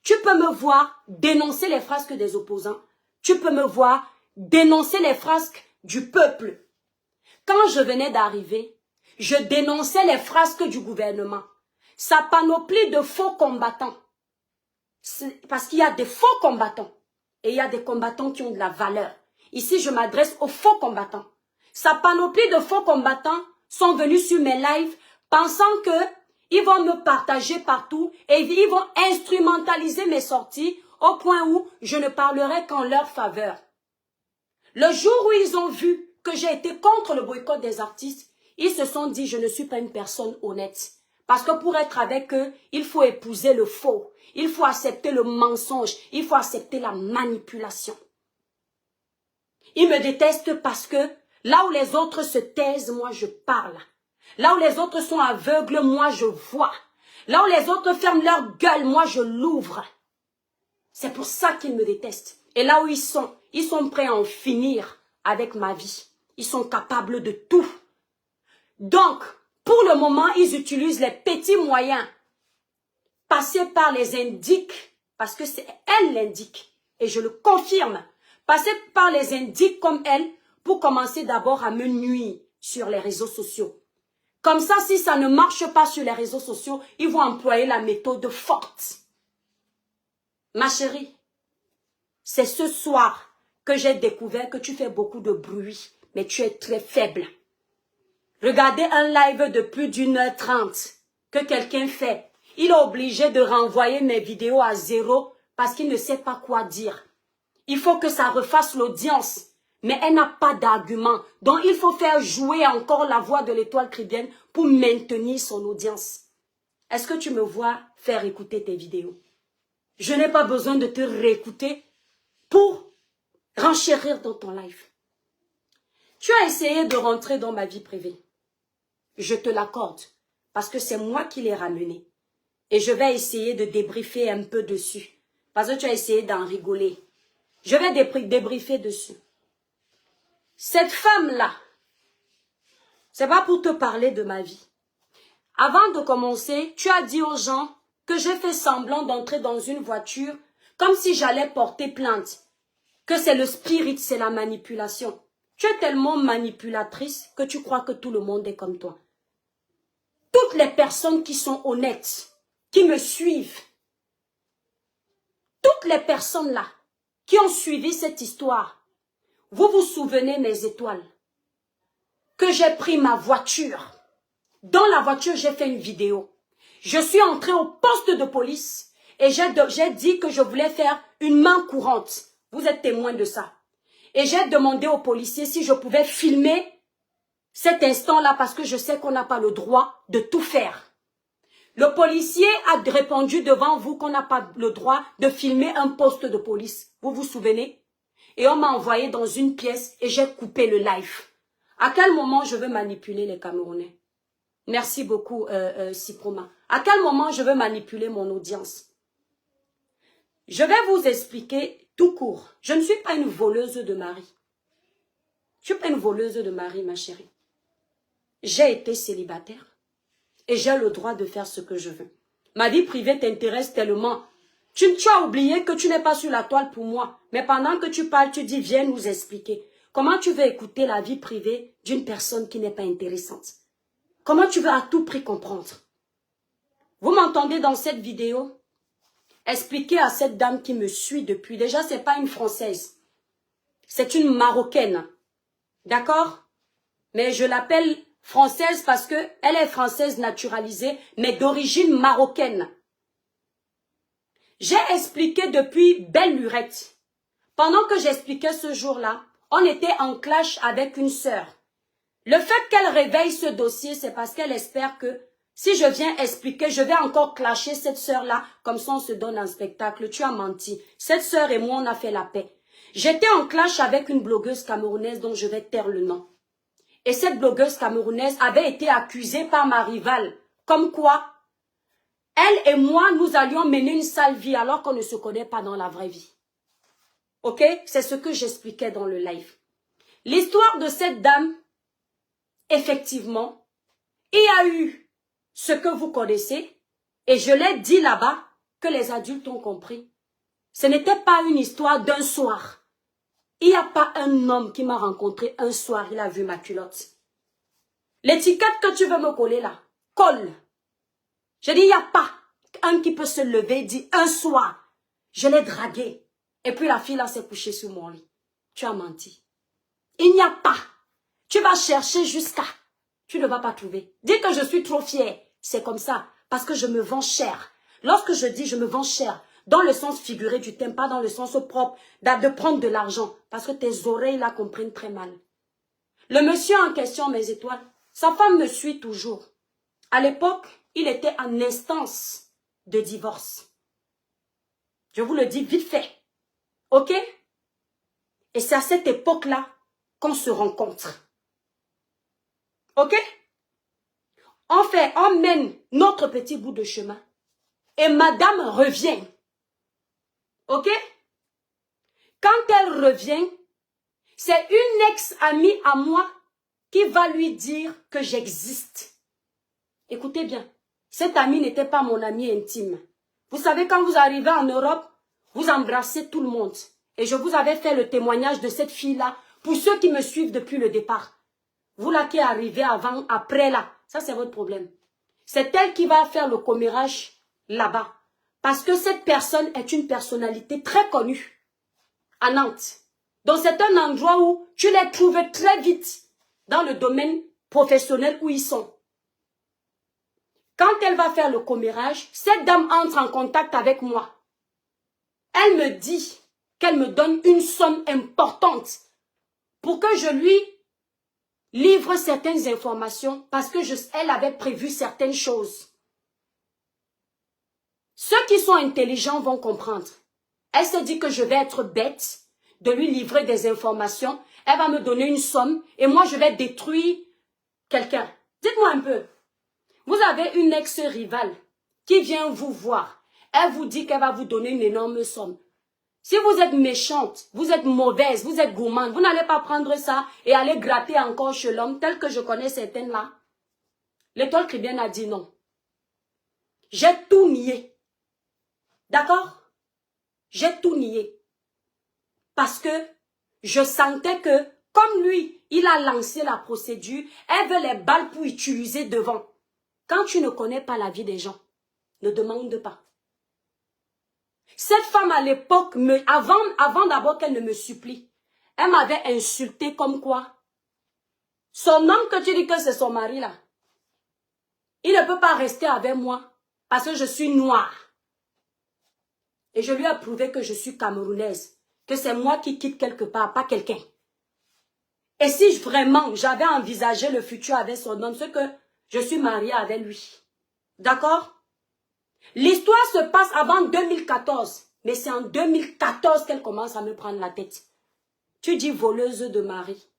Tu peux me voir dénoncer les frasques des opposants. Tu peux me voir dénoncer les frasques du peuple. Quand je venais d'arriver, je dénonçais les frasques du gouvernement. Sa panoplie de faux combattants. Parce qu'il y a des faux combattants. Et il y a des combattants qui ont de la valeur. Ici, je m'adresse aux faux combattants. Sa panoplie de faux combattants sont venus sur mes lives pensant que ils vont me partager partout et ils vont instrumentaliser mes sorties au point où je ne parlerai qu'en leur faveur. Le jour où ils ont vu que j'ai été contre le boycott des artistes, ils se sont dit, je ne suis pas une personne honnête. Parce que pour être avec eux, il faut épouser le faux. Il faut accepter le mensonge. Il faut accepter la manipulation. Ils me détestent parce que là où les autres se taisent, moi je parle. Là où les autres sont aveugles, moi je vois. Là où les autres ferment leur gueule, moi je l'ouvre. C'est pour ça qu'ils me détestent. Et là où ils sont prêts à en finir avec ma vie. Ils sont capables de tout. Donc, pour le moment, ils utilisent les petits moyens. Passer par les indiques, parce que c'est elle l'indique. Et je le confirme. Passer par les indiques comme elle, pour commencer d'abord à me nuire sur les réseaux sociaux. Comme ça, si ça ne marche pas sur les réseaux sociaux, ils vont employer la méthode forte. Ma chérie, c'est ce soir que j'ai découvert que tu fais beaucoup de bruit, mais tu es très faible. Regardez un live de plus d'1h30 que quelqu'un fait. Il est obligé de renvoyer mes vidéos à 0 parce qu'il ne sait pas quoi dire. Il faut que ça refasse l'audience. Mais elle n'a pas d'argument. Donc il faut faire jouer encore la voix de l'étoile caribéenne pour maintenir son audience. Est-ce que tu me vois faire écouter tes vidéos? Je n'ai pas besoin de te réécouter pour renchérir dans ton live. Tu as essayé de rentrer dans ma vie privée. Je te l'accorde parce que c'est moi qui l'ai ramené. Et je vais essayer de débriefer un peu dessus. Parce que tu as essayé d'en rigoler. Je vais débriefer dessus. Cette femme-là, c'est pas pour te parler de ma vie. Avant de commencer, tu as dit aux gens que j'ai fait semblant d'entrer dans une voiture comme si j'allais porter plainte. Que c'est le spirit, c'est la manipulation. Tu es tellement manipulatrice que tu crois que tout le monde est comme toi. Toutes les personnes qui sont honnêtes, qui me suivent, toutes les personnes là qui ont suivi cette histoire, vous vous souvenez, mes étoiles, que j'ai pris ma voiture. Dans la voiture, j'ai fait une vidéo. Je suis entrée au poste de police et j'ai dit que je voulais faire une main courante. Vous êtes témoin de ça. Et j'ai demandé aux policiers si je pouvais filmer cet instant-là parce que je sais qu'on n'a pas le droit de tout faire. Le policier a répondu devant vous qu'on n'a pas le droit de filmer un poste de police. Vous vous souvenez? Et on m'a envoyé dans une pièce et j'ai coupé le live. À quel moment je veux manipuler les Camerounais? Merci beaucoup, Siproma. À quel moment je veux manipuler mon audience? Je vais vous expliquer tout court. Je ne suis pas une voleuse de mari. Je ne suis pas une voleuse de mari, ma chérie. J'ai été célibataire et j'ai le droit de faire ce que je veux. Ma vie privée t'intéresse tellement. Tu as oublié que tu n'es pas sur la toile pour moi. Mais pendant que tu parles, tu dis, viens nous expliquer. Comment tu veux écouter la vie privée d'une personne qui n'est pas intéressante? Comment tu veux à tout prix comprendre? Vous m'entendez dans cette vidéo? Expliquez à cette dame qui me suit depuis. Déjà, ce n'est pas une Française. C'est une Marocaine. D'accord? Mais je l'appelle Française parce qu'elle est française naturalisée, mais d'origine marocaine. J'ai expliqué depuis belle lurette. Pendant que j'expliquais ce jour-là, on était en clash avec une sœur. Le fait qu'elle réveille ce dossier, c'est parce qu'elle espère que si je viens expliquer, je vais encore clasher cette sœur-là, comme ça on se donne un spectacle. Tu as menti. Cette sœur et moi, on a fait la paix. J'étais en clash avec une blogueuse camerounaise dont je vais taire le nom. Et cette blogueuse camerounaise avait été accusée par ma rivale. Comme quoi, elle et moi, nous allions mener une sale vie alors qu'on ne se connaît pas dans la vraie vie. Ok? C'est ce que j'expliquais dans le live. L'histoire de cette dame, effectivement, il y a eu ce que vous connaissez, et je l'ai dit là-bas, que les adultes ont compris. Ce n'était pas une histoire d'un soir. Il n'y a pas un homme qui m'a rencontré un soir, il a vu ma culotte. L'étiquette que tu veux me coller là, colle. Je dis, il n'y a pas un qui peut se lever et dire, un soir, je l'ai dragué. Et puis la fille là s'est couchée sur mon lit. Tu as menti. Il n'y a pas. Tu vas chercher jusqu'à. Tu ne vas pas trouver. Dis que je suis trop fière. C'est comme ça. Parce que je me vends cher. Lorsque je dis je me vends cher, dans le sens figuré du terme, pas dans le sens propre, de prendre de l'argent. Parce que tes oreilles là comprennent très mal. Le monsieur en question, mes étoiles, sa femme me suit toujours. À l'époque, il était en instance de divorce. Je vous le dis vite fait. Ok? Et c'est à cette époque-là qu'on se rencontre. Ok? On mène notre petit bout de chemin. Et madame revient. Ok? Quand elle revient, c'est une ex-amie à moi qui va lui dire que j'existe. Écoutez bien, cette amie n'était pas mon amie intime. Vous savez, quand vous arrivez en Europe, vous embrassez tout le monde. Et je vous avais fait le témoignage de cette fille-là, pour ceux qui me suivent depuis le départ. Vous là qui arrivez avant, après là, ça c'est votre problème. C'est elle qui va faire le commérage là-bas. Parce que cette personne est une personnalité très connue à Nantes. Donc c'est un endroit où tu les trouves très vite dans le domaine professionnel où ils sont. Quand elle va faire le commérage, cette dame entre en contact avec moi. Elle me dit qu'elle me donne une somme importante pour que je lui livre certaines informations parce que elle avait prévu certaines choses. Ceux qui sont intelligents vont comprendre. Elle se dit que je vais être bête de lui livrer des informations. Elle va me donner une somme et moi je vais détruire quelqu'un. Dites-moi un peu. Vous avez une ex-rivale qui vient vous voir. Elle vous dit qu'elle va vous donner une énorme somme. Si vous êtes méchante, vous êtes mauvaise, vous êtes gourmande, vous n'allez pas prendre ça et aller gratter encore chez l'homme tel que je connais certaines là. L'étoile chrétienne a dit non. J'ai tout nié. D'accord? J'ai tout nié. Parce que je sentais que, comme lui, il a lancé la procédure, elle veut les balles pour utiliser devant. Quand tu ne connais pas la vie des gens, ne demande pas. Cette femme à l'époque, avant d'abord qu'elle ne me supplie, elle m'avait insulté comme quoi. Son homme que tu dis que c'est son mari là, il ne peut pas rester avec moi parce que je suis noire. Et je lui ai prouvé que je suis camerounaise, que c'est moi qui quitte quelque part, pas quelqu'un. Et si vraiment j'avais envisagé le futur avec son homme, c'est que je suis mariée avec lui. D'accord? L'histoire se passe avant 2014. Mais c'est en 2014 qu'elle commence à me prendre la tête. Tu dis voleuse de mari.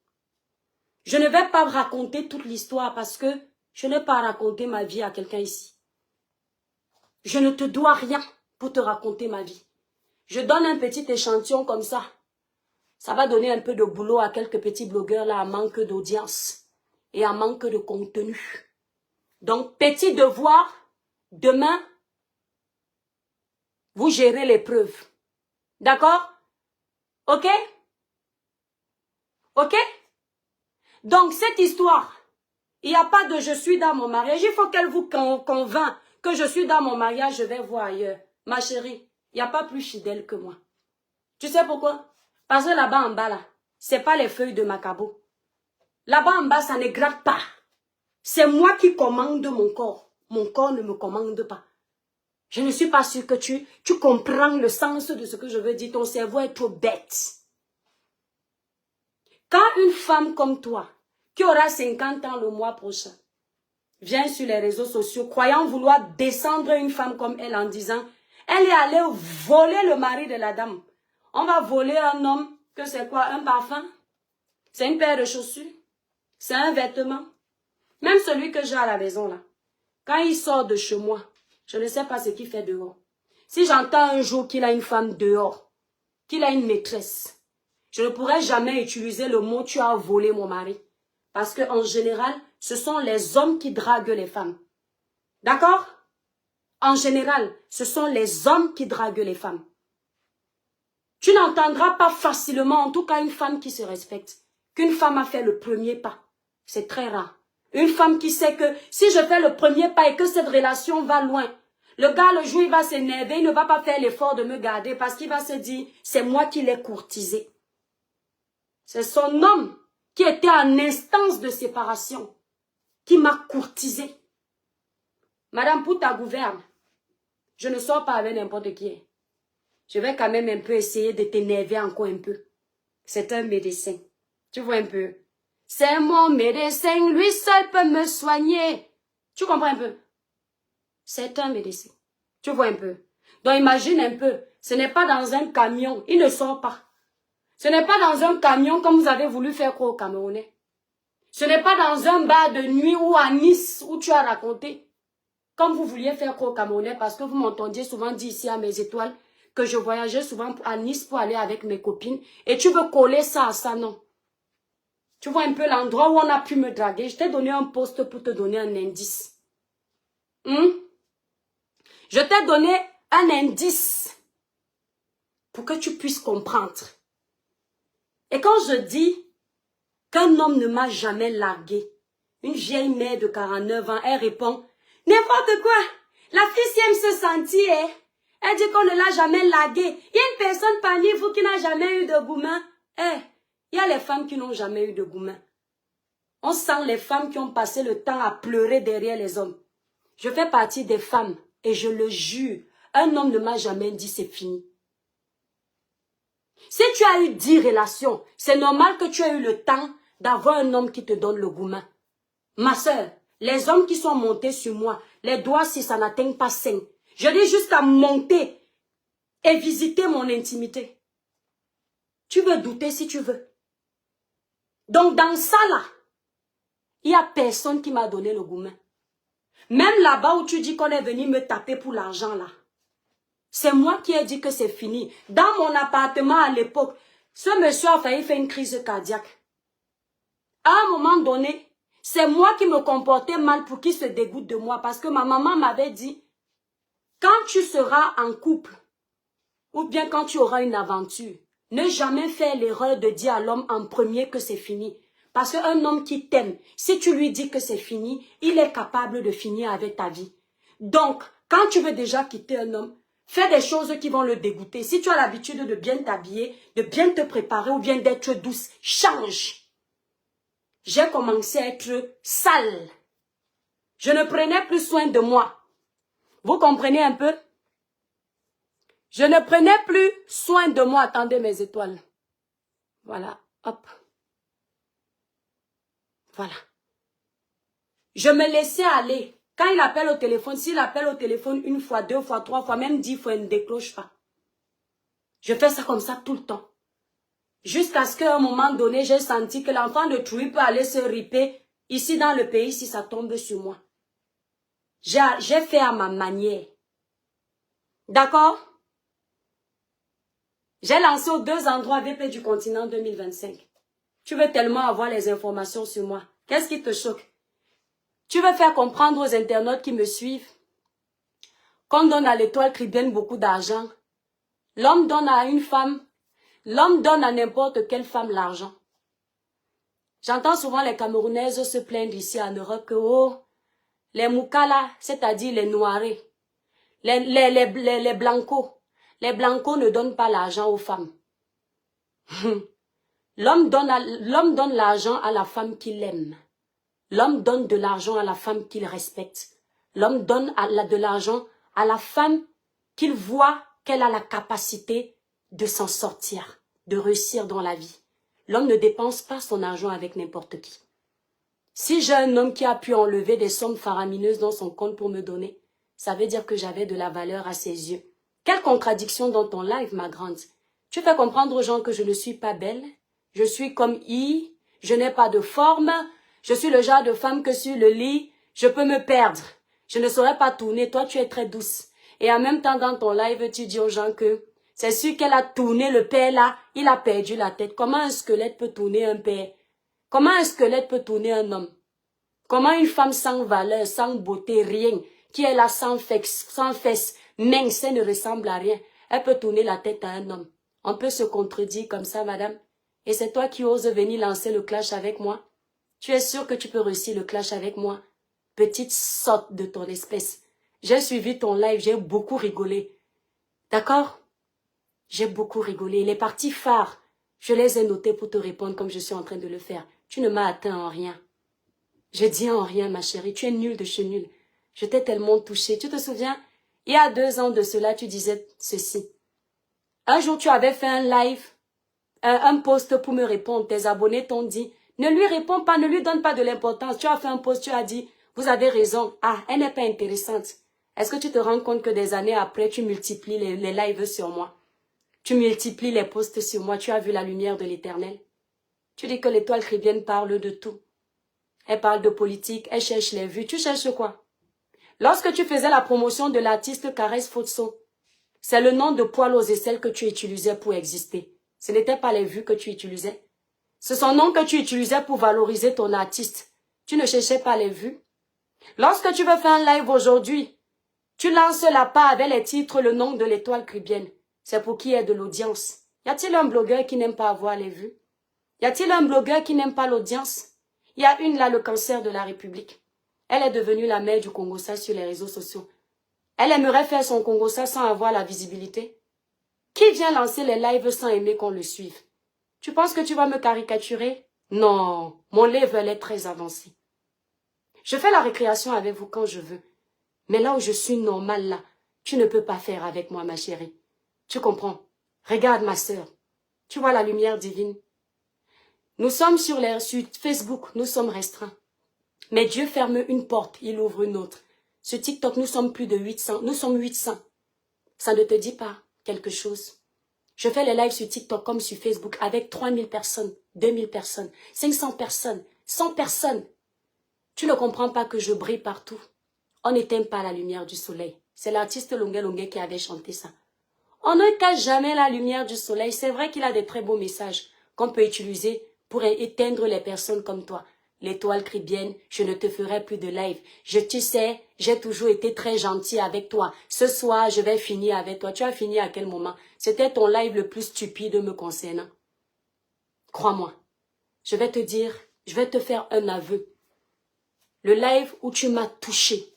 Je ne vais pas raconter toute l'histoire parce que je n'ai pas raconté ma vie à quelqu'un ici. Je ne te dois rien pour te raconter ma vie. Je donne un petit échantillon comme ça. Ça va donner un peu de boulot à quelques petits blogueurs là, à manque d'audience et à manque de contenu. Donc, petit devoir, demain, vous gérez les preuves. D'accord? Ok? Ok? Donc, cette histoire, il n'y a pas de je suis dans mon mariage. Il faut qu'elle vous convainc que je suis dans mon mariage, je vais voir ailleurs. Ma chérie, il n'y a pas plus fidèle que moi. Tu sais pourquoi? Parce que là-bas en bas, là, c'est pas les feuilles de macabo. Là-bas en bas, ça ne gratte pas. C'est moi qui commande mon corps. Mon corps ne me commande pas. Je ne suis pas sûre que tu comprends le sens de ce que je veux dire. Ton cerveau est trop bête. Quand une femme comme toi, qui aura 50 ans le mois prochain, vient sur les réseaux sociaux, croyant vouloir descendre une femme comme elle en disant, elle est allée voler le mari de la dame. On va voler un homme, que c'est quoi? Un parfum? C'est une paire de chaussures? C'est un vêtement? Même celui que j'ai à la maison là, quand il sort de chez moi, je ne sais pas ce qu'il fait dehors. Si j'entends un jour qu'il a une femme dehors, qu'il a une maîtresse, je ne pourrai jamais utiliser le mot « tu as volé mon mari ». Parce qu'en général, ce sont les hommes qui draguent les femmes. D'accord? En général, ce sont les hommes qui draguent les femmes. Tu n'entendras pas facilement, en tout cas une femme qui se respecte, qu'une femme a fait le premier pas. C'est très rare. Une femme qui sait que si je fais le premier pas et que cette relation va loin, le gars, le jour, il va s'énerver, il ne va pas faire l'effort de me garder parce qu'il va se dire, c'est moi qui l'ai courtisé. C'est son homme qui était en instance de séparation, qui m'a courtisé. Madame, pour ta gouverne, je ne sors pas avec n'importe qui. Je vais quand même un peu essayer de t'énerver encore un peu. C'est un médecin. Tu vois un peu? C'est mon médecin, lui seul peut me soigner. Tu comprends un peu? C'est un médecin. Tu vois un peu? Donc imagine un peu, ce n'est pas dans un camion, il ne sort pas. Ce n'est pas dans un camion comme vous avez voulu faire quoi au Camerounais. Ce n'est pas dans un bar de nuit ou à Nice où tu as raconté. Comme vous vouliez faire quoi au Camerounais parce que vous m'entendiez souvent dire ici à mes étoiles que je voyageais souvent à Nice pour aller avec mes copines. Et tu veux coller ça à ça, non? Tu vois un peu l'endroit où on a pu me draguer. Je t'ai donné un poste pour te donner un indice. Je t'ai donné un indice pour que tu puisses comprendre. Et quand je dis qu'un homme ne m'a jamais largué, une vieille mère de 49 ans, elle répond, n'importe quoi, la fille si aime se sentir, elle dit qu'on ne l'a jamais largué. Il y a une personne parmi vous qui n'a jamais eu de gourmand. Il y a les femmes qui n'ont jamais eu de gourmand. On sent les femmes qui ont passé le temps à pleurer derrière les hommes. Je fais partie des femmes et je le jure, un homme ne m'a jamais dit c'est fini. Si tu as eu 10 relations, c'est normal que tu aies eu le temps d'avoir un homme qui te donne le gourmand. Ma soeur, les hommes qui sont montés sur moi, les doigts si ça n'atteint pas 5, je dis jusqu'à monter et visiter mon intimité. Tu veux douter si tu veux. Donc dans ça là, il n'y a personne qui m'a donné le gourmand. Même là-bas où tu dis qu'on est venu me taper pour l'argent là, c'est moi qui ai dit que c'est fini. Dans mon appartement à l'époque, ce monsieur a failli faire une crise cardiaque. À un moment donné, c'est moi qui me comportais mal pour qu'il se dégoûte de moi. Parce que ma maman m'avait dit, quand tu seras en couple, ou bien quand tu auras une aventure, ne jamais faire l'erreur de dire à l'homme en premier que c'est fini. Parce qu'un homme qui t'aime, si tu lui dis que c'est fini, il est capable de finir avec ta vie. Donc, quand tu veux déjà quitter un homme, fais des choses qui vont le dégoûter. Si tu as l'habitude de bien t'habiller, de bien te préparer ou bien d'être douce, change. J'ai commencé à être sale. Je ne prenais plus soin de moi. Vous comprenez un peu? Je ne prenais plus soin de moi. Attendez mes étoiles. Voilà, hop. Voilà. Je me laissais aller. Quand il appelle au téléphone, s'il appelle au téléphone une fois, 2 fois, 3 fois, même 10 fois, il ne décroche pas. Je fais ça comme ça tout le temps. Jusqu'à ce qu'à un moment donné, j'ai senti que l'enfant de Trouy peut aller se riper ici dans le pays si ça tombe sur moi. J'ai fait à ma manière. D'accord? J'ai lancé aux 2 endroits VP du continent 2025. Tu veux tellement avoir les informations sur moi. Qu'est-ce qui te choque? Tu veux faire comprendre aux internautes qui me suivent qu'on donne à l'étoile Caribbean beaucoup d'argent. L'homme donne à une femme, l'homme donne à n'importe quelle femme l'argent. J'entends souvent les Camerounaises se plaindre ici en Europe que oh, les Moukala, c'est-à-dire les Noirs, les Blancos ne donnent pas l'argent aux femmes. L'homme donne l'argent à la femme qu'il aime. L'homme donne de l'argent à la femme qu'il respecte. L'homme donne de l'argent à la femme qu'il voit qu'elle a la capacité de s'en sortir, de réussir dans la vie. L'homme ne dépense pas son argent avec n'importe qui. Si j'ai un homme qui a pu enlever des sommes faramineuses dans son compte pour me donner, ça veut dire que j'avais de la valeur à ses yeux. Quelle contradiction dans ton live, ma grande. Tu fais comprendre aux gens que je ne suis pas belle. Je suis comme I, je n'ai pas de forme. Je suis le genre de femme que sur le lit, je peux me perdre. Je ne saurais pas tourner. Toi, tu es très douce. Et en même temps, dans ton live, tu dis aux gens que c'est sûr qu'elle a tourné le père là, il a perdu la tête. Comment un squelette peut tourner un père? Comment un squelette peut tourner un homme? Comment une femme sans valeur, sans beauté, rien, qui est là sans fesses, mince, elle ne ressemble à rien, elle peut tourner la tête à un homme? On peut se contredire comme ça, madame. Et c'est toi qui oses venir lancer le clash avec moi? Tu es sûr que tu peux réussir le clash avec moi? Petite sotte de ton espèce. J'ai suivi ton live, j'ai beaucoup rigolé. D'accord? J'ai beaucoup rigolé. Les parties phares, je les ai notées pour te répondre comme je suis en train de le faire. Tu ne m'as atteint en rien. Je dis en rien, ma chérie. Tu es nulle de chez nulle. Je t'ai tellement touchée. Tu te souviens? Il y a 2 ans de cela, tu disais ceci. Un jour, tu avais fait un live, un post pour me répondre. Tes abonnés t'ont dit, ne lui réponds pas, ne lui donne pas de l'importance. Tu as fait un post, tu as dit, vous avez raison. Ah, elle n'est pas intéressante. Est-ce que tu te rends compte que des années après, tu multiplies les lives sur moi? Tu multiplies les posts sur moi. Tu as vu la lumière de l'Éternel. Tu dis que l'étoile caribéenne parle de tout. Elle parle de politique, elle cherche les vues. Tu cherches quoi? Lorsque tu faisais la promotion de l'artiste Caresse Fotso, c'est le nom de poil aux aisselles que tu utilisais pour exister. Ce n'était pas les vues que tu utilisais. C'est son nom que tu utilisais pour valoriser ton artiste. Tu ne cherchais pas les vues. Lorsque tu veux faire un live aujourd'hui, tu lances la part avec les titres, le nom de l'étoile caribéenne. C'est pour qu'il y ait de l'audience. Y a-t-il un blogueur qui n'aime pas avoir les vues? Y a-t-il un blogueur qui n'aime pas l'audience? Il y a une là, le cancer de la République. Elle est devenue la mère du Congo-Sal sur les réseaux sociaux. Elle aimerait faire son Congo-Sal sans avoir la visibilité. Qui vient lancer les lives sans aimer qu'on le suive? Tu penses que tu vas me caricaturer? Non, mon level est très avancé. Je fais la récréation avec vous quand je veux. Mais là où je suis normale là, tu ne peux pas faire avec moi, ma chérie. Tu comprends? Regarde ma sœur. Tu vois la lumière divine? Nous sommes sur Facebook, nous sommes restreints. Mais Dieu ferme une porte, il ouvre une autre. Sur TikTok, nous sommes plus de 800. Nous sommes 800. Ça ne te dit pas quelque chose? Je fais les lives sur TikTok comme sur Facebook avec 3000 personnes, 2000 personnes, 500 personnes, 100 personnes. Tu ne comprends pas que je brille partout. On n'éteint pas la lumière du soleil. C'est l'artiste Longuet Longuet qui avait chanté ça. On ne cache jamais la lumière du soleil. C'est vrai qu'il a des très beaux messages qu'on peut utiliser pour éteindre les personnes comme toi. L'étoile caribéenne, je ne te ferai plus de live. Tu sais, j'ai toujours été très gentil avec toi. Ce soir, je vais finir avec toi. Tu as fini à quel moment? C'était ton live le plus stupide me concernant. Crois-moi, je vais te dire, je vais te faire un aveu. Le live où tu m'as touché.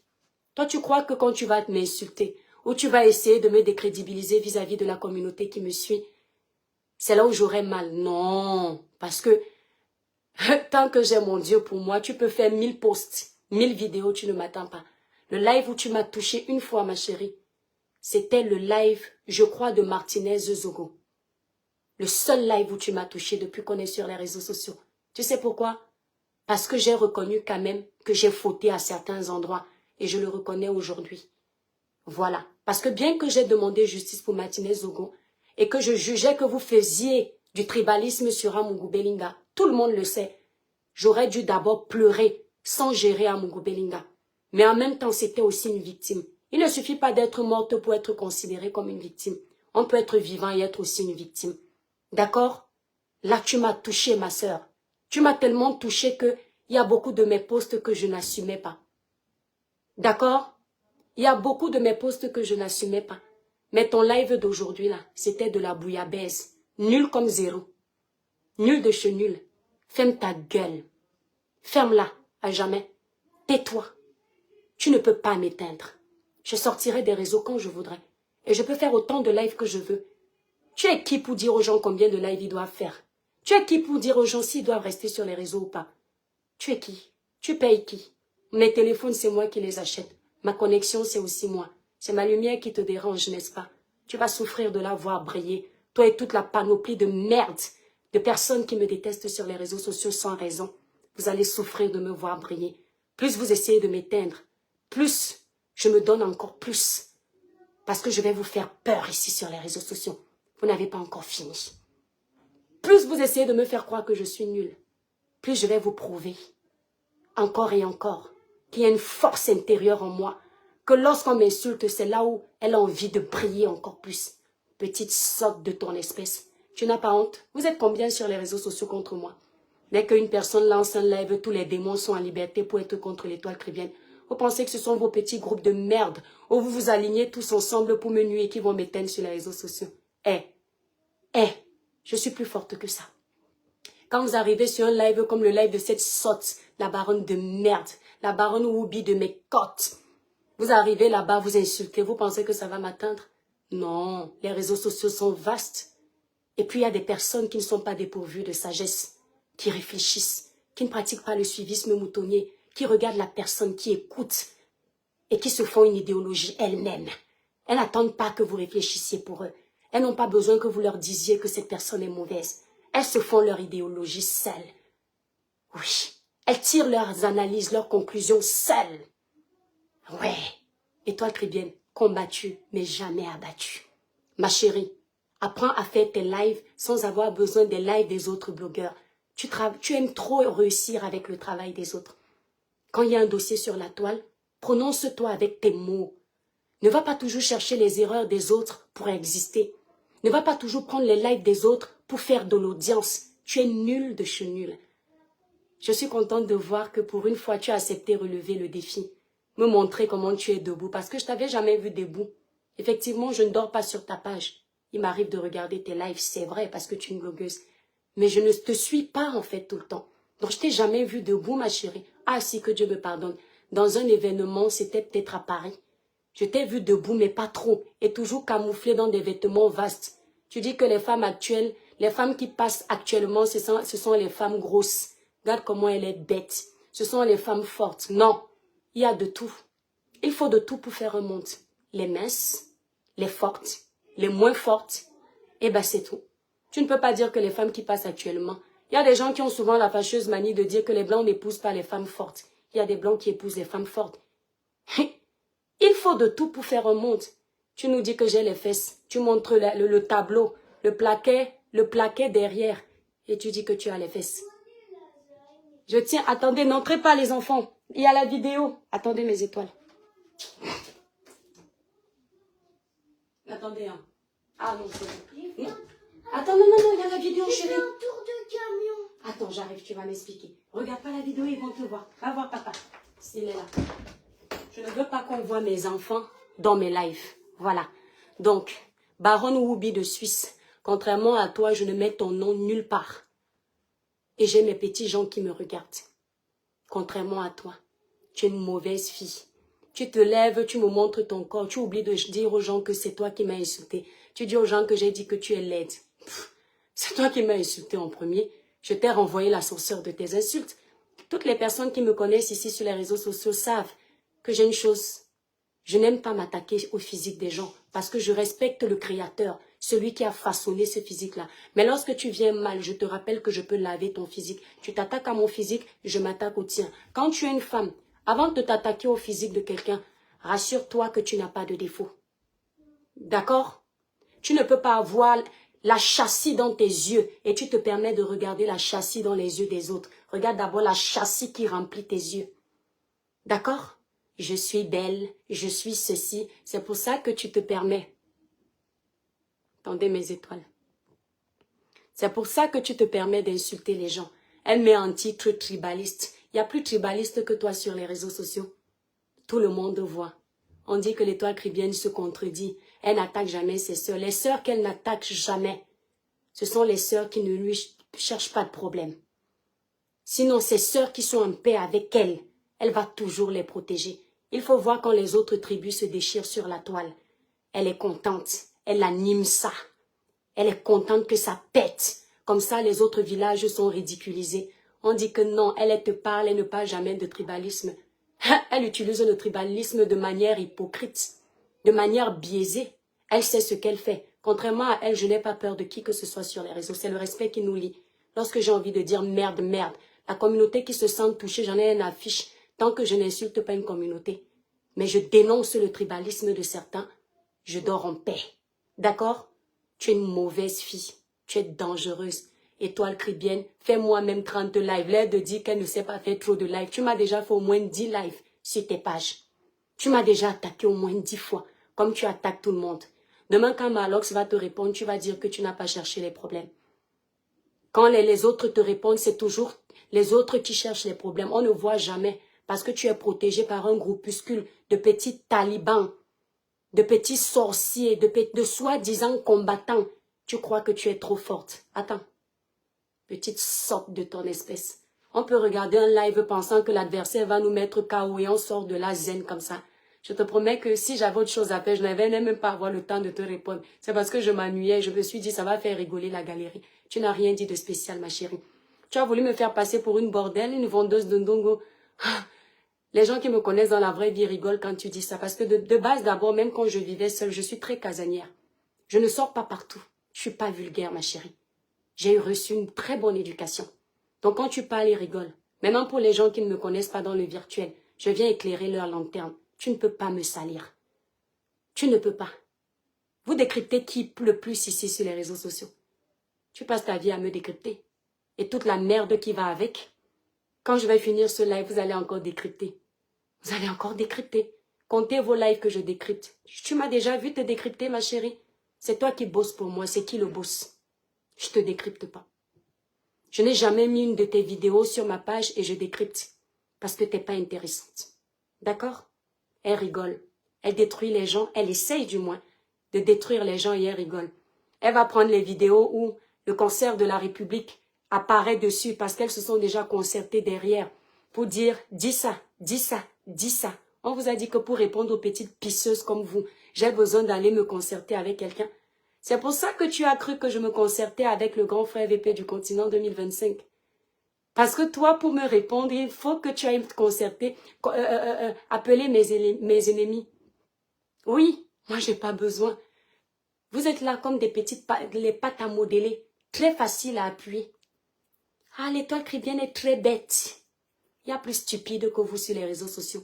Toi, tu crois que quand tu vas m'insulter, ou tu vas essayer de me décrédibiliser vis-à-vis de la communauté qui me suit, c'est là où j'aurai mal. Non, parce que tant que j'ai mon Dieu pour moi, tu peux faire 1000 posts, 1000 vidéos, tu ne m'attends pas. Le live où tu m'as touché une fois, ma chérie, c'était le live, je crois, de Martinez Zogo. Le seul live où tu m'as touché depuis qu'on est sur les réseaux sociaux. Tu sais pourquoi? Parce que j'ai reconnu quand même que j'ai fauté à certains endroits. Et je le reconnais aujourd'hui. Voilà. Parce que bien que j'ai demandé justice pour Martinez Zogo et que je jugeais que vous faisiez du tribalisme sur Amungu Belinga, tout le monde le sait, j'aurais dû d'abord pleurer sans gérer Amungu Belinga. Mais en même temps, c'était aussi une victime. Il ne suffit pas d'être morte pour être considérée comme une victime. On peut être vivant et être aussi une victime. D'accord? Là, tu m'as touché, ma sœur. Tu m'as tellement touché que il y a beaucoup de mes posts que je n'assumais pas. D'accord? Il y a beaucoup de mes posts que je n'assumais pas. Mais ton live d'aujourd'hui, là, c'était de la bouillabaisse. Nul comme zéro. Nul de chez nul. Ferme ta gueule. Ferme-la, à jamais. Tais-toi. Tu ne peux pas m'éteindre. Je sortirai des réseaux quand je voudrais. Et je peux faire autant de lives que je veux. Tu es qui pour dire aux gens combien de lives ils doivent faire? Tu es qui pour dire aux gens s'ils doivent rester sur les réseaux ou pas? Tu es qui? Tu payes qui? Mes téléphones, c'est moi qui les achète. Ma connexion, c'est aussi moi. C'est ma lumière qui te dérange, n'est-ce pas? Tu vas souffrir de la voir briller. Toi et toute la panoplie de merde, de personnes qui me détestent sur les réseaux sociaux sans raison. Vous allez souffrir de me voir briller. Plus vous essayez de m'éteindre, plus je me donne encore plus. Parce que je vais vous faire peur ici sur les réseaux sociaux. Vous n'avez pas encore fini. Plus vous essayez de me faire croire que je suis nulle, plus je vais vous prouver, encore et encore, qu'il y a une force intérieure en moi, que lorsqu'on m'insulte, c'est là où elle a envie de briller encore plus. Petite sotte de ton espèce. Tu n'as pas honte? Vous êtes combien sur les réseaux sociaux contre moi? Dès qu'une personne lance un live, tous les démons sont en liberté pour être contre l'étoile chrétienne. Vous pensez que ce sont vos petits groupes de merde où vous vous alignez tous ensemble pour me nuire et qui vont m'éteindre sur les réseaux sociaux? Je suis plus forte que ça. Quand vous arrivez sur un live comme le live de cette sotte, la baronne de merde, la baronne Whoopi de mes côtes, vous arrivez là-bas, vous insultez, vous pensez que ça va m'atteindre? Non, les réseaux sociaux sont vastes. Et puis il y a des personnes qui ne sont pas dépourvues de sagesse, qui réfléchissent, qui ne pratiquent pas le suivisme moutonnier, qui regardent la personne, qui écoutent et qui se font une idéologie elles-mêmes. Elles n'attendent pas que vous réfléchissiez pour eux. Elles n'ont pas besoin que vous leur disiez que cette personne est mauvaise. Elles se font leur idéologie seules. Oui, elles tirent leurs analyses, leurs conclusions seules. Ouais, étoile chrétienne, combattue, mais jamais abattue. Ma chérie, apprends à faire tes lives sans avoir besoin des lives des autres blogueurs. Tu aimes trop réussir avec le travail des autres. Quand il y a un dossier sur la toile, prononce-toi avec tes mots. Ne va pas toujours chercher les erreurs des autres pour exister. Ne va pas toujours prendre les lives des autres pour faire de l'audience. Tu es nul de chez nul. Je suis contente de voir que pour une fois, tu as accepté relever le défi. Me montrer comment tu es debout parce que je t'avais jamais vu debout. Effectivement, je ne dors pas sur ta page. Il m'arrive de regarder tes lives, c'est vrai, parce que tu es une blogueuse. Mais je ne te suis pas en fait tout le temps. Donc je t'ai jamais vu debout, ma chérie. Ah si, que Dieu me pardonne. Dans un événement, c'était peut-être à Paris. Je t'ai vu debout, mais pas trop, et toujours camouflée dans des vêtements vastes. Tu dis que les femmes actuelles, les femmes qui passent actuellement, ce sont les femmes grosses. Regarde comment elle est bête. Ce sont les femmes fortes. Non, il y a de tout. Il faut de tout pour faire un monde. Les minces, les fortes, les moins fortes, et ben c'est tout. Tu ne peux pas dire que les femmes qui passent actuellement. Il y a des gens qui ont souvent la fâcheuse manie de dire que les blancs n'épousent pas les femmes fortes. Il y a des blancs qui épousent les femmes fortes. Il faut de tout pour faire un monde. Tu nous dis que j'ai les fesses. Tu montres le tableau, le plaquet derrière. Et tu dis que tu as les fesses. Je tiens, attendez, n'entrez pas les enfants. Il y a la vidéo. Attendez mes étoiles. Attendez, hein. Ah non, c'est bon. Attends, non, il y a la vidéo, chérie. Un tour de camion. Attends, j'arrive, tu vas m'expliquer. Regarde pas la vidéo, ils vont te voir. Va voir papa. S'il est là. Je ne veux pas qu'on voit mes enfants dans mes lives. Voilà. Donc, Baronne Whoopi de Suisse, contrairement à toi, je ne mets ton nom nulle part. Et j'ai mes petits gens qui me regardent. Contrairement à toi, tu es une mauvaise fille. Tu te lèves, tu me montres ton corps, tu oublies de dire aux gens que c'est toi qui m'as insulté. Tu dis aux gens que j'ai dit que tu es laide. C'est toi qui m'as insulté en premier. Je t'ai renvoyé l'ascenseur de tes insultes. Toutes les personnes qui me connaissent ici sur les réseaux sociaux savent que j'ai une chose. Je n'aime pas m'attaquer au physique des gens parce que je respecte le créateur, celui qui a façonné ce physique-là. Mais lorsque tu viens mal, je te rappelle que je peux laver ton physique. Tu t'attaques à mon physique, je m'attaque au tien. Quand tu es une femme, avant de t'attaquer au physique de quelqu'un, rassure-toi que tu n'as pas de défaut. D'accord? Tu ne peux pas avoir la châssis dans tes yeux et tu te permets de regarder la châssis dans les yeux des autres. Regarde d'abord la châssis qui remplit tes yeux. D'accord? Je suis belle, je suis ceci. C'est pour ça que tu te permets. Attendez mes étoiles. C'est pour ça que tu te permets d'insulter les gens. Elle met un titre tribaliste. Il n'y a plus tribaliste que toi sur les réseaux sociaux. Tout le monde voit. On dit que l'étoile cribienne se contredit. Elle n'attaque jamais ses sœurs. Les sœurs qu'elle n'attaque jamais, ce sont les sœurs qui ne lui cherchent pas de problème. Sinon, ses sœurs qui sont en paix avec elle, elle va toujours les protéger. Il faut voir quand les autres tribus se déchirent sur la toile. Elle est contente. Elle anime ça. Elle est contente que ça pète. Comme ça, les autres villages sont ridiculisés. On dit que non, elle te parle, elle ne parle jamais de tribalisme. Elle utilise le tribalisme de manière hypocrite, de manière biaisée. Elle sait ce qu'elle fait. Contrairement à elle, je n'ai pas peur de qui que ce soit sur les réseaux. C'est le respect qui nous lie. Lorsque j'ai envie de dire merde, merde, la communauté qui se sent touchée, j'en ai une affiche. Tant que je n'insulte pas une communauté. Mais je dénonce le tribalisme de certains. Je dors en paix. D'accord? Tu es une mauvaise fille. Tu es dangereuse. Étoile cribienne, fais-moi même 30 lives. L'air de dire qu'elle ne sait pas faire trop de lives. Tu m'as déjà fait au moins 10 lives sur tes pages. Tu m'as déjà attaqué au moins 10 fois, comme tu attaques tout le monde. Demain, quand Malox va te répondre, tu vas dire que tu n'as pas cherché les problèmes. Quand les autres te répondent, c'est toujours les autres qui cherchent les problèmes. On ne voit jamais parce que tu es protégé par un groupuscule de petits talibans, de petits sorciers, de soi-disant combattants. Tu crois que tu es trop forte. Attends. Petite sorte de ton espèce. On peut regarder un live pensant que l'adversaire va nous mettre KO et on sort de la zen comme ça. Je te promets que si j'avais autre chose à faire, je n'avais même pas avoir le temps de te répondre. C'est parce que je m'ennuyais, je me suis dit ça va faire rigoler la galerie. Tu n'as rien dit de spécial, ma chérie. Tu as voulu me faire passer pour une bordelle, une vendeuse de ndongo. Les gens qui me connaissent dans la vraie vie rigolent quand tu dis ça. Parce que de base d'abord, même quand je vivais seule, je suis très casanière. Je ne sors pas partout. Je suis pas vulgaire, ma chérie. J'ai reçu une très bonne éducation. Donc quand tu parles, ils rigolent. Maintenant, pour les gens qui ne me connaissent pas dans le virtuel, je viens éclairer leur lanterne. Tu ne peux pas me salir. Tu ne peux pas. Vous décryptez qui le plus ici sur les réseaux sociaux. Tu passes ta vie à me décrypter. Et toute la merde qui va avec. Quand je vais finir ce live, vous allez encore décrypter. Vous allez encore décrypter. Comptez vos lives que je décrypte. Tu m'as déjà vu te décrypter, ma chérie. C'est toi qui bosses pour moi. C'est qui le boss? Je te décrypte pas. Je n'ai jamais mis une de tes vidéos sur ma page et je décrypte. Parce que t'es pas intéressante. D'accord? Elle rigole. Elle détruit les gens. Elle essaye du moins de détruire les gens et elle rigole. Elle va prendre les vidéos où le concert de la République apparaît dessus parce qu'elles se sont déjà concertées derrière pour dire « dis ça, dis ça, dis ça ». On vous a dit que pour répondre aux petites pisseuses comme vous, j'ai besoin d'aller me concerter avec quelqu'un. C'est pour ça que tu as cru que je me concertais avec le grand frère VP du continent 2025. Parce que toi, pour me répondre, il faut que tu ailles te concerter, appeler mes ennemis. Oui, moi, j'ai pas besoin. Vous êtes là comme des petites les pattes à modeler, très facile à appuyer. Ah, l'étoile cribienne est très bête. Il y a plus stupide que vous sur les réseaux sociaux.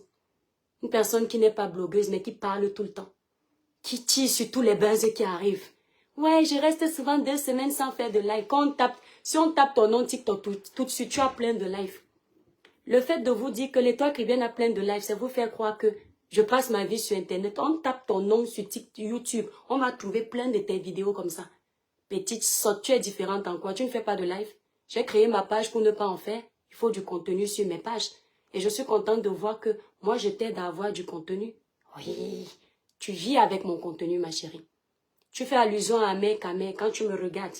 Une personne qui n'est pas blogueuse, mais qui parle tout le temps. Qui tire sur tous les buzz qui arrivent. Ouais, je reste souvent 2 semaines sans faire de live. Quand on tape, si on tape ton nom TikTok tout de suite, tu as plein de lives. Le fait de vous dire que l'étoile cribienne a plein de lives, c'est vous faire croire que je passe ma vie sur Internet. On tape ton nom sur TikTok, YouTube. On va trouver plein de tes vidéos comme ça. Petite sotte, tu es différente en quoi? Tu ne fais pas de live? J'ai créé ma page pour ne pas en faire. Il faut du contenu sur mes pages. Et je suis contente de voir que moi, je t'aide à avoir du contenu. Oui, tu vis avec mon contenu, ma chérie. Tu fais allusion à Ahmed Kameh quand tu me regardes.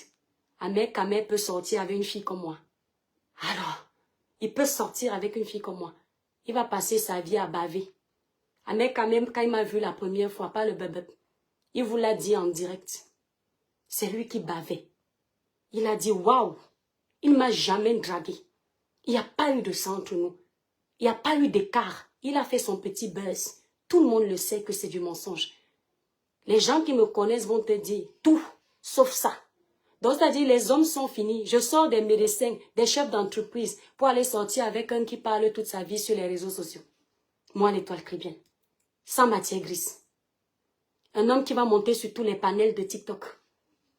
Ahmed Kameh peut sortir avec une fille comme moi. Alors, il peut sortir avec une fille comme moi. Il va passer sa vie à baver. Ahmed Kameh, quand il m'a vu la première fois, pas le bébé, il vous l'a dit en direct. C'est lui qui bavait. Il a dit, waouh, il ne m'a jamais dragué. Il n'y a pas eu de sang entre nous. Il n'y a pas eu d'écart. Il a fait son petit buzz. Tout le monde le sait que c'est du mensonge. Les gens qui me connaissent vont te dire tout, sauf ça. Donc, c'est-à-dire, les hommes sont finis. Je sors des médecins, des chefs d'entreprise pour aller sortir avec un qui parle toute sa vie sur les réseaux sociaux. Moi, l'étoile chrétienne. Sans matière grise. Un homme qui va monter sur tous les panels de TikTok.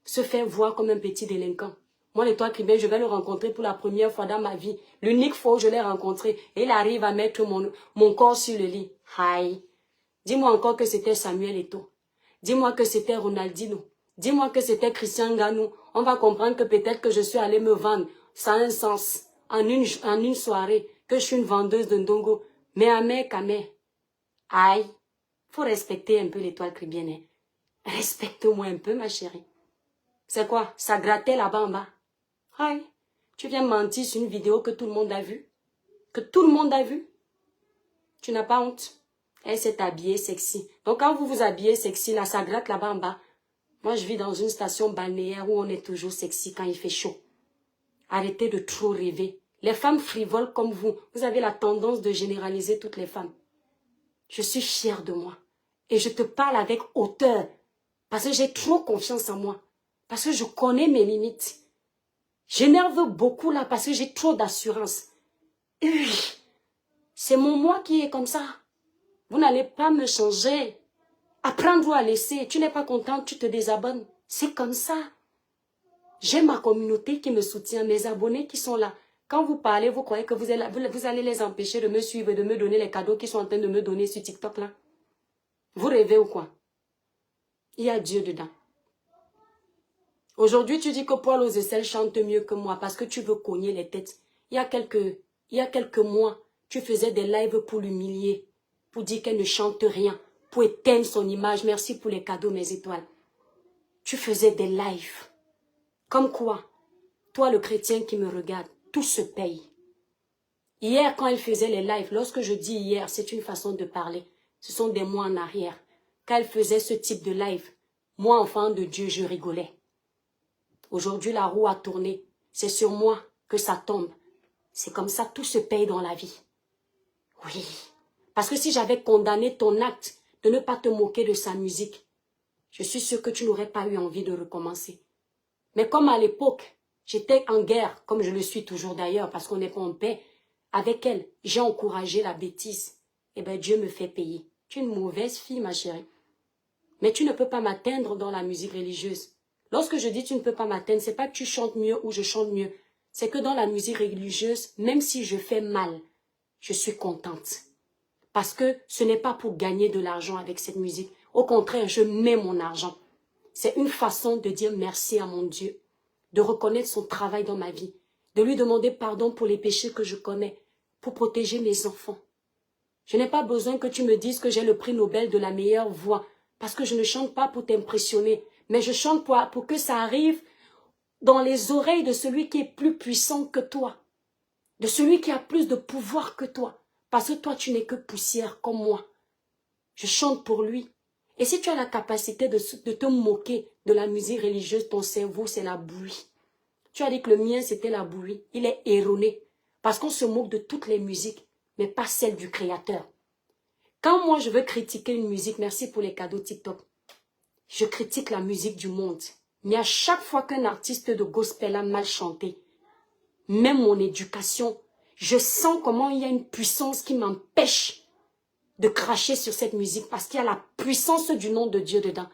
Se faire voir comme un petit délinquant. Moi, l'étoile chrétienne, je vais le rencontrer pour la première fois dans ma vie. L'unique fois où je l'ai rencontré. Et il arrive à mettre mon corps sur le lit. Aïe. Dis-moi encore que c'était Samuel Eto'o. Dis-moi que c'était Ronaldinho. Dis-moi que c'était Christian Nganou. On va comprendre que peut-être que je suis allée me vendre. Ça a un sens. En une soirée. Que je suis une vendeuse de ndongo. Mais à mère qu'à mère. Aïe. Faut respecter un peu l'étoile chrétienne. Hein. Respecte-moi un peu, ma chérie. C'est quoi? Ça grattait là-bas en bas. Aïe. Tu viens mentir sur une vidéo que tout le monde a vue. Que tout le monde a vue. Tu n'as pas honte. Elle s'est habillée sexy. Donc quand vous vous habillez sexy, là, ça gratte là-bas en bas. Moi, je vis dans une station balnéaire où on est toujours sexy quand il fait chaud. Arrêtez de trop rêver. Les femmes frivoles comme vous avez la tendance de généraliser toutes les femmes. Je suis fière de moi. Et je te parle avec hauteur. Parce que j'ai trop confiance en moi. Parce que je connais mes limites. J'énerve beaucoup là parce que j'ai trop d'assurance. C'est mon moi qui est comme ça. Vous n'allez pas me changer. Apprendre à laisser. Tu n'es pas contente, tu te désabonnes. C'est comme ça. J'ai ma communauté qui me soutient, mes abonnés qui sont là. Quand vous parlez, vous croyez que vous allez les empêcher de me suivre et de me donner les cadeaux qu'ils sont en train de me donner sur TikTok là? Vous rêvez ou quoi? Il y a Dieu dedans. Aujourd'hui, tu dis que Paul Ozessel chante mieux que moi parce que tu veux cogner les têtes. Il y a quelques mois, tu faisais des lives pour l'humilier, pour dire qu'elle ne chante rien, pour éteindre son image. Merci pour les cadeaux, mes étoiles. Tu faisais des lives. Comme quoi, toi le chrétien qui me regarde, tout se paye. Hier, quand elle faisait les lives, lorsque je dis hier, c'est une façon de parler. Ce sont des mois en arrière. Quand elle faisait ce type de live, moi, enfant de Dieu, je rigolais. Aujourd'hui, la roue a tourné. C'est sur moi que ça tombe. C'est comme ça, tout se paye dans la vie. Oui. Parce que si j'avais condamné ton acte de ne pas te moquer de sa musique, je suis sûre que tu n'aurais pas eu envie de recommencer. Mais comme à l'époque, j'étais en guerre, comme je le suis toujours d'ailleurs, parce qu'on n'est pas en paix, avec elle, j'ai encouragé la bêtise. Eh bien, Dieu me fait payer. Tu es une mauvaise fille, ma chérie. Mais tu ne peux pas m'atteindre dans la musique religieuse. Lorsque je dis tu ne peux pas m'atteindre, c'est pas que tu chantes mieux ou je chante mieux. C'est que dans la musique religieuse, même si je fais mal, je suis contente. Parce que ce n'est pas pour gagner de l'argent avec cette musique. Au contraire, je mets mon argent. C'est une façon de dire merci à mon Dieu, de reconnaître son travail dans ma vie, de lui demander pardon pour les péchés que je commets, pour protéger mes enfants. Je n'ai pas besoin que tu me dises que j'ai le prix Nobel de la meilleure voix, parce que je ne chante pas pour t'impressionner, mais je chante pour que ça arrive dans les oreilles de celui qui est plus puissant que toi, de celui qui a plus de pouvoir que toi, parce que toi tu n'es que poussière comme moi. Je chante pour lui. Et si tu as la capacité de te moquer de la musique religieuse, ton cerveau c'est la bouillie. Tu as dit que le mien c'était la bouillie. Il est erroné. Parce qu'on se moque de toutes les musiques, mais pas celle du créateur. Quand moi je veux critiquer une musique, merci pour les cadeaux TikTok, je critique la musique du monde. Mais à chaque fois qu'un artiste de gospel a mal chanté, même mon éducation, je sens comment il y a une puissance qui m'empêche de cracher sur cette musique parce qu'il y a la puissance du nom de Dieu dedans.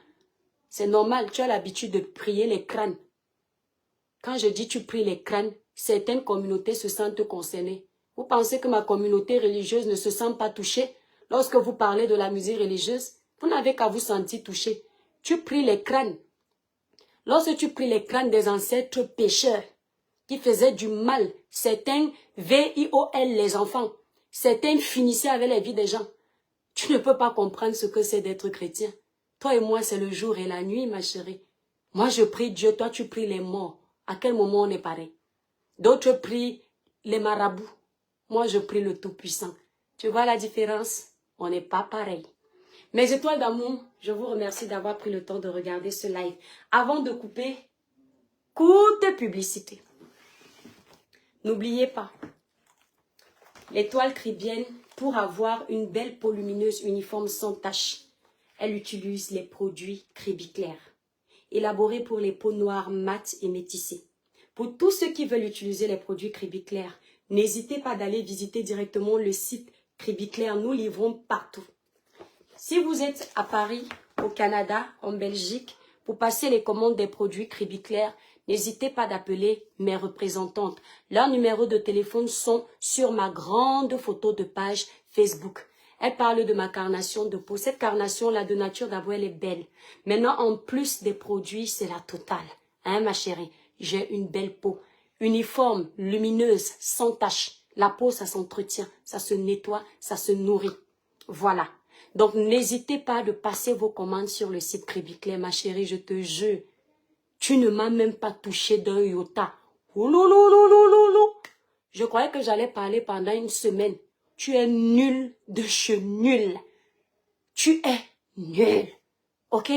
C'est normal, tu as l'habitude de prier les crânes. Quand je dis tu pries les crânes, certaines communautés se sentent concernées. Vous pensez que ma communauté religieuse ne se sent pas touchée lorsque vous parlez de la musique religieuse? Vous n'avez qu'à vous sentir touché. Tu pries les crânes. Lorsque tu pries les crânes des ancêtres pécheurs qui faisaient du mal, certains V-I-O-L les enfants, certains finissaient avec la vie des gens. Tu ne peux pas comprendre ce que c'est d'être chrétien. Toi et moi, c'est le jour et la nuit, ma chérie. Moi, je prie Dieu, toi, tu pries les morts. À quel moment on est pareil? D'autres prient les marabouts. Moi, je prie le Tout-Puissant. Tu vois la différence? On n'est pas pareil. Mes étoiles d'amour, je vous remercie d'avoir pris le temps de regarder ce live. Avant de couper, courte publicité. N'oubliez pas, L'étoile cribienne, pour avoir une belle peau lumineuse uniforme sans tache, elle utilise les produits Cribiclair, élaborés pour les peaux noires, mates et métissées. Pour tous ceux qui veulent utiliser les produits Cribiclair, n'hésitez pas d'aller visiter directement le site Cribiclair. Nous livrons partout. Si vous êtes à Paris, au Canada, en Belgique, pour passer les commandes des produits Cribiclair, n'hésitez pas d'appeler mes représentantes. Leurs numéros de téléphone sont sur ma grande photo de page Facebook. Elle parle de ma carnation de peau. Cette carnation-là, de nature d'abord, elle est belle. Maintenant, en plus des produits, c'est la totale. Hein, ma chérie? J'ai une belle peau. Uniforme, lumineuse, sans tache. La peau, ça s'entretient, ça se nettoie, ça se nourrit. Voilà. Donc, n'hésitez pas de passer vos commandes sur le site Cribiclair, ma chérie, je te jure. Tu ne m'as même pas touché d'un iota. Ouloulouloulouloulou. Je croyais que j'allais parler pendant une semaine. Tu es nul de chez nul. Tu es nul. Ok?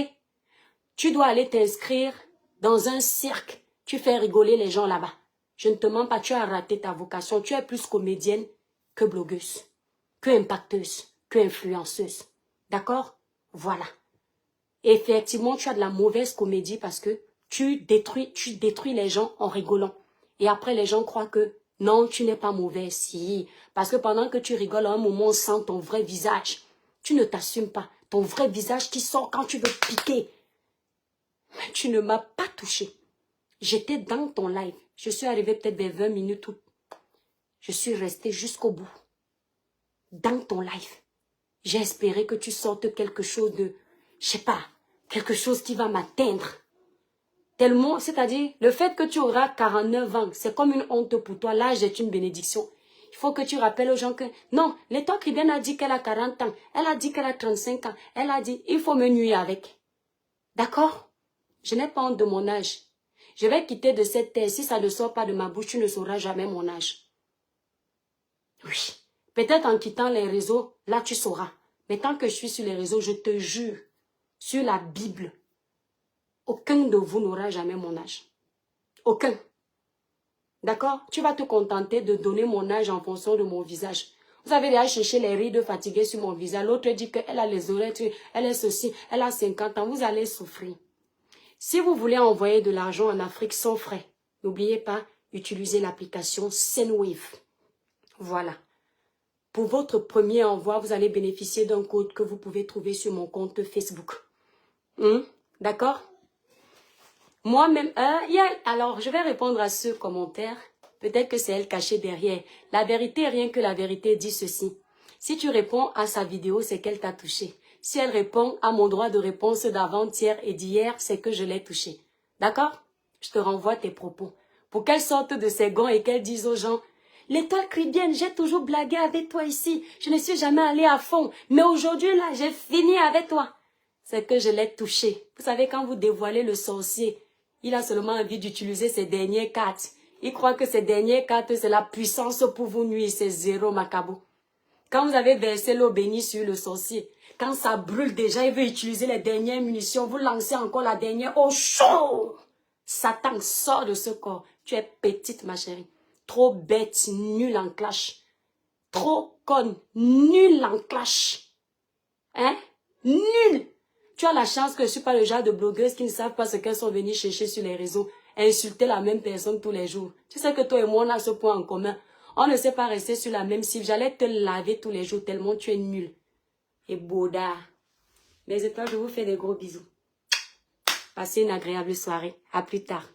Tu dois aller t'inscrire dans un cirque. Tu fais rigoler les gens là-bas. Je ne te mens pas, tu as raté ta vocation. Tu es plus comédienne que blogueuse, que impacteuse, que influenceuse. D'accord? Voilà. Et effectivement, tu as de la mauvaise comédie parce que tu détruis les gens en rigolant. Et après, les gens croient que non, tu n'es pas mauvaise. Si. Parce que pendant que tu rigoles, à un moment, on sent ton vrai visage. Tu ne t'assumes pas. Ton vrai visage qui sort quand tu veux piquer. Mais tu ne m'as pas touché. J'étais dans ton live. Je suis arrivée peut-être vers 20 minutes où je suis restée jusqu'au bout. Dans ton live. J'ai espéré que tu sortes quelque chose de, je sais pas, quelque chose qui va m'atteindre. Tellement, c'est-à-dire, le fait que tu auras 49 ans, c'est comme une honte pour toi. L'âge est une bénédiction. Il faut que tu rappelles aux gens que, non, l'étoile cribienne a dit qu'elle a 40 ans. Elle a dit qu'elle a 35 ans. Elle a dit, il faut me nuire avec. D'accord? Je n'ai pas honte de mon âge. Je vais quitter de cette terre. Si ça ne sort pas de ma bouche, tu ne sauras jamais mon âge. Oui. Peut-être en quittant les réseaux, là tu sauras. Mais tant que je suis sur les réseaux, je te jure, sur la Bible, aucun de vous n'aura jamais mon âge. Aucun. D'accord? Tu vas te contenter de donner mon âge en fonction de mon visage. Vous avez déjà cherché les rides fatiguées sur mon visage. L'autre dit qu'elle a les oreilles, elle est ceci, elle a 50 ans. Vous allez souffrir. Si vous voulez envoyer de l'argent en Afrique sans frais, n'oubliez pas, utilisez l'application Sendwave. Voilà. Pour votre premier envoi, vous allez bénéficier d'un code que vous pouvez trouver sur mon compte Facebook. D'accord? Moi-même, alors je vais répondre à ce commentaire. Peut-être que c'est elle cachée derrière. La vérité, rien que la vérité dit ceci. Si tu réponds à sa vidéo, c'est qu'elle t'a touché. Si elle répond à mon droit de réponse d'avant-hier et d'hier, c'est que je l'ai touché. D'accord? Je te renvoie tes propos. Pour qu'elle sorte de ses gonds et qu'elle dise aux gens, l'étoile cribienne, j'ai toujours blagué avec toi ici. Je ne suis jamais allée à fond. Mais aujourd'hui, là, j'ai fini avec toi. C'est que je l'ai touché. Vous savez, quand vous dévoilez le sorcier, il a seulement envie d'utiliser ses dernières cartes. Il croit que ces dernières cartes, c'est la puissance pour vous nuire. C'est zéro macabo. Quand vous avez versé l'eau bénie sur le sorcier, quand ça brûle déjà, il veut utiliser les dernières munitions. Vous lancez encore la dernière eau chaude. Satan, sort de ce corps. Tu es petite, ma chérie. Trop bête, nulle en clash. Trop conne, nulle en clash. Hein? Nulle. Tu as la chance que je ne suis pas le genre de blogueuse qui ne savent pas ce qu'elles sont venues chercher sur les réseaux. Insulter la même personne tous les jours. Tu sais que toi et moi, on a ce point en commun. On ne sait pas rester sur la même cible. J'allais te laver tous les jours tellement tu es nul. Et Boda. Les étoiles, je vous fais des gros bisous. Passez une agréable soirée. À plus tard.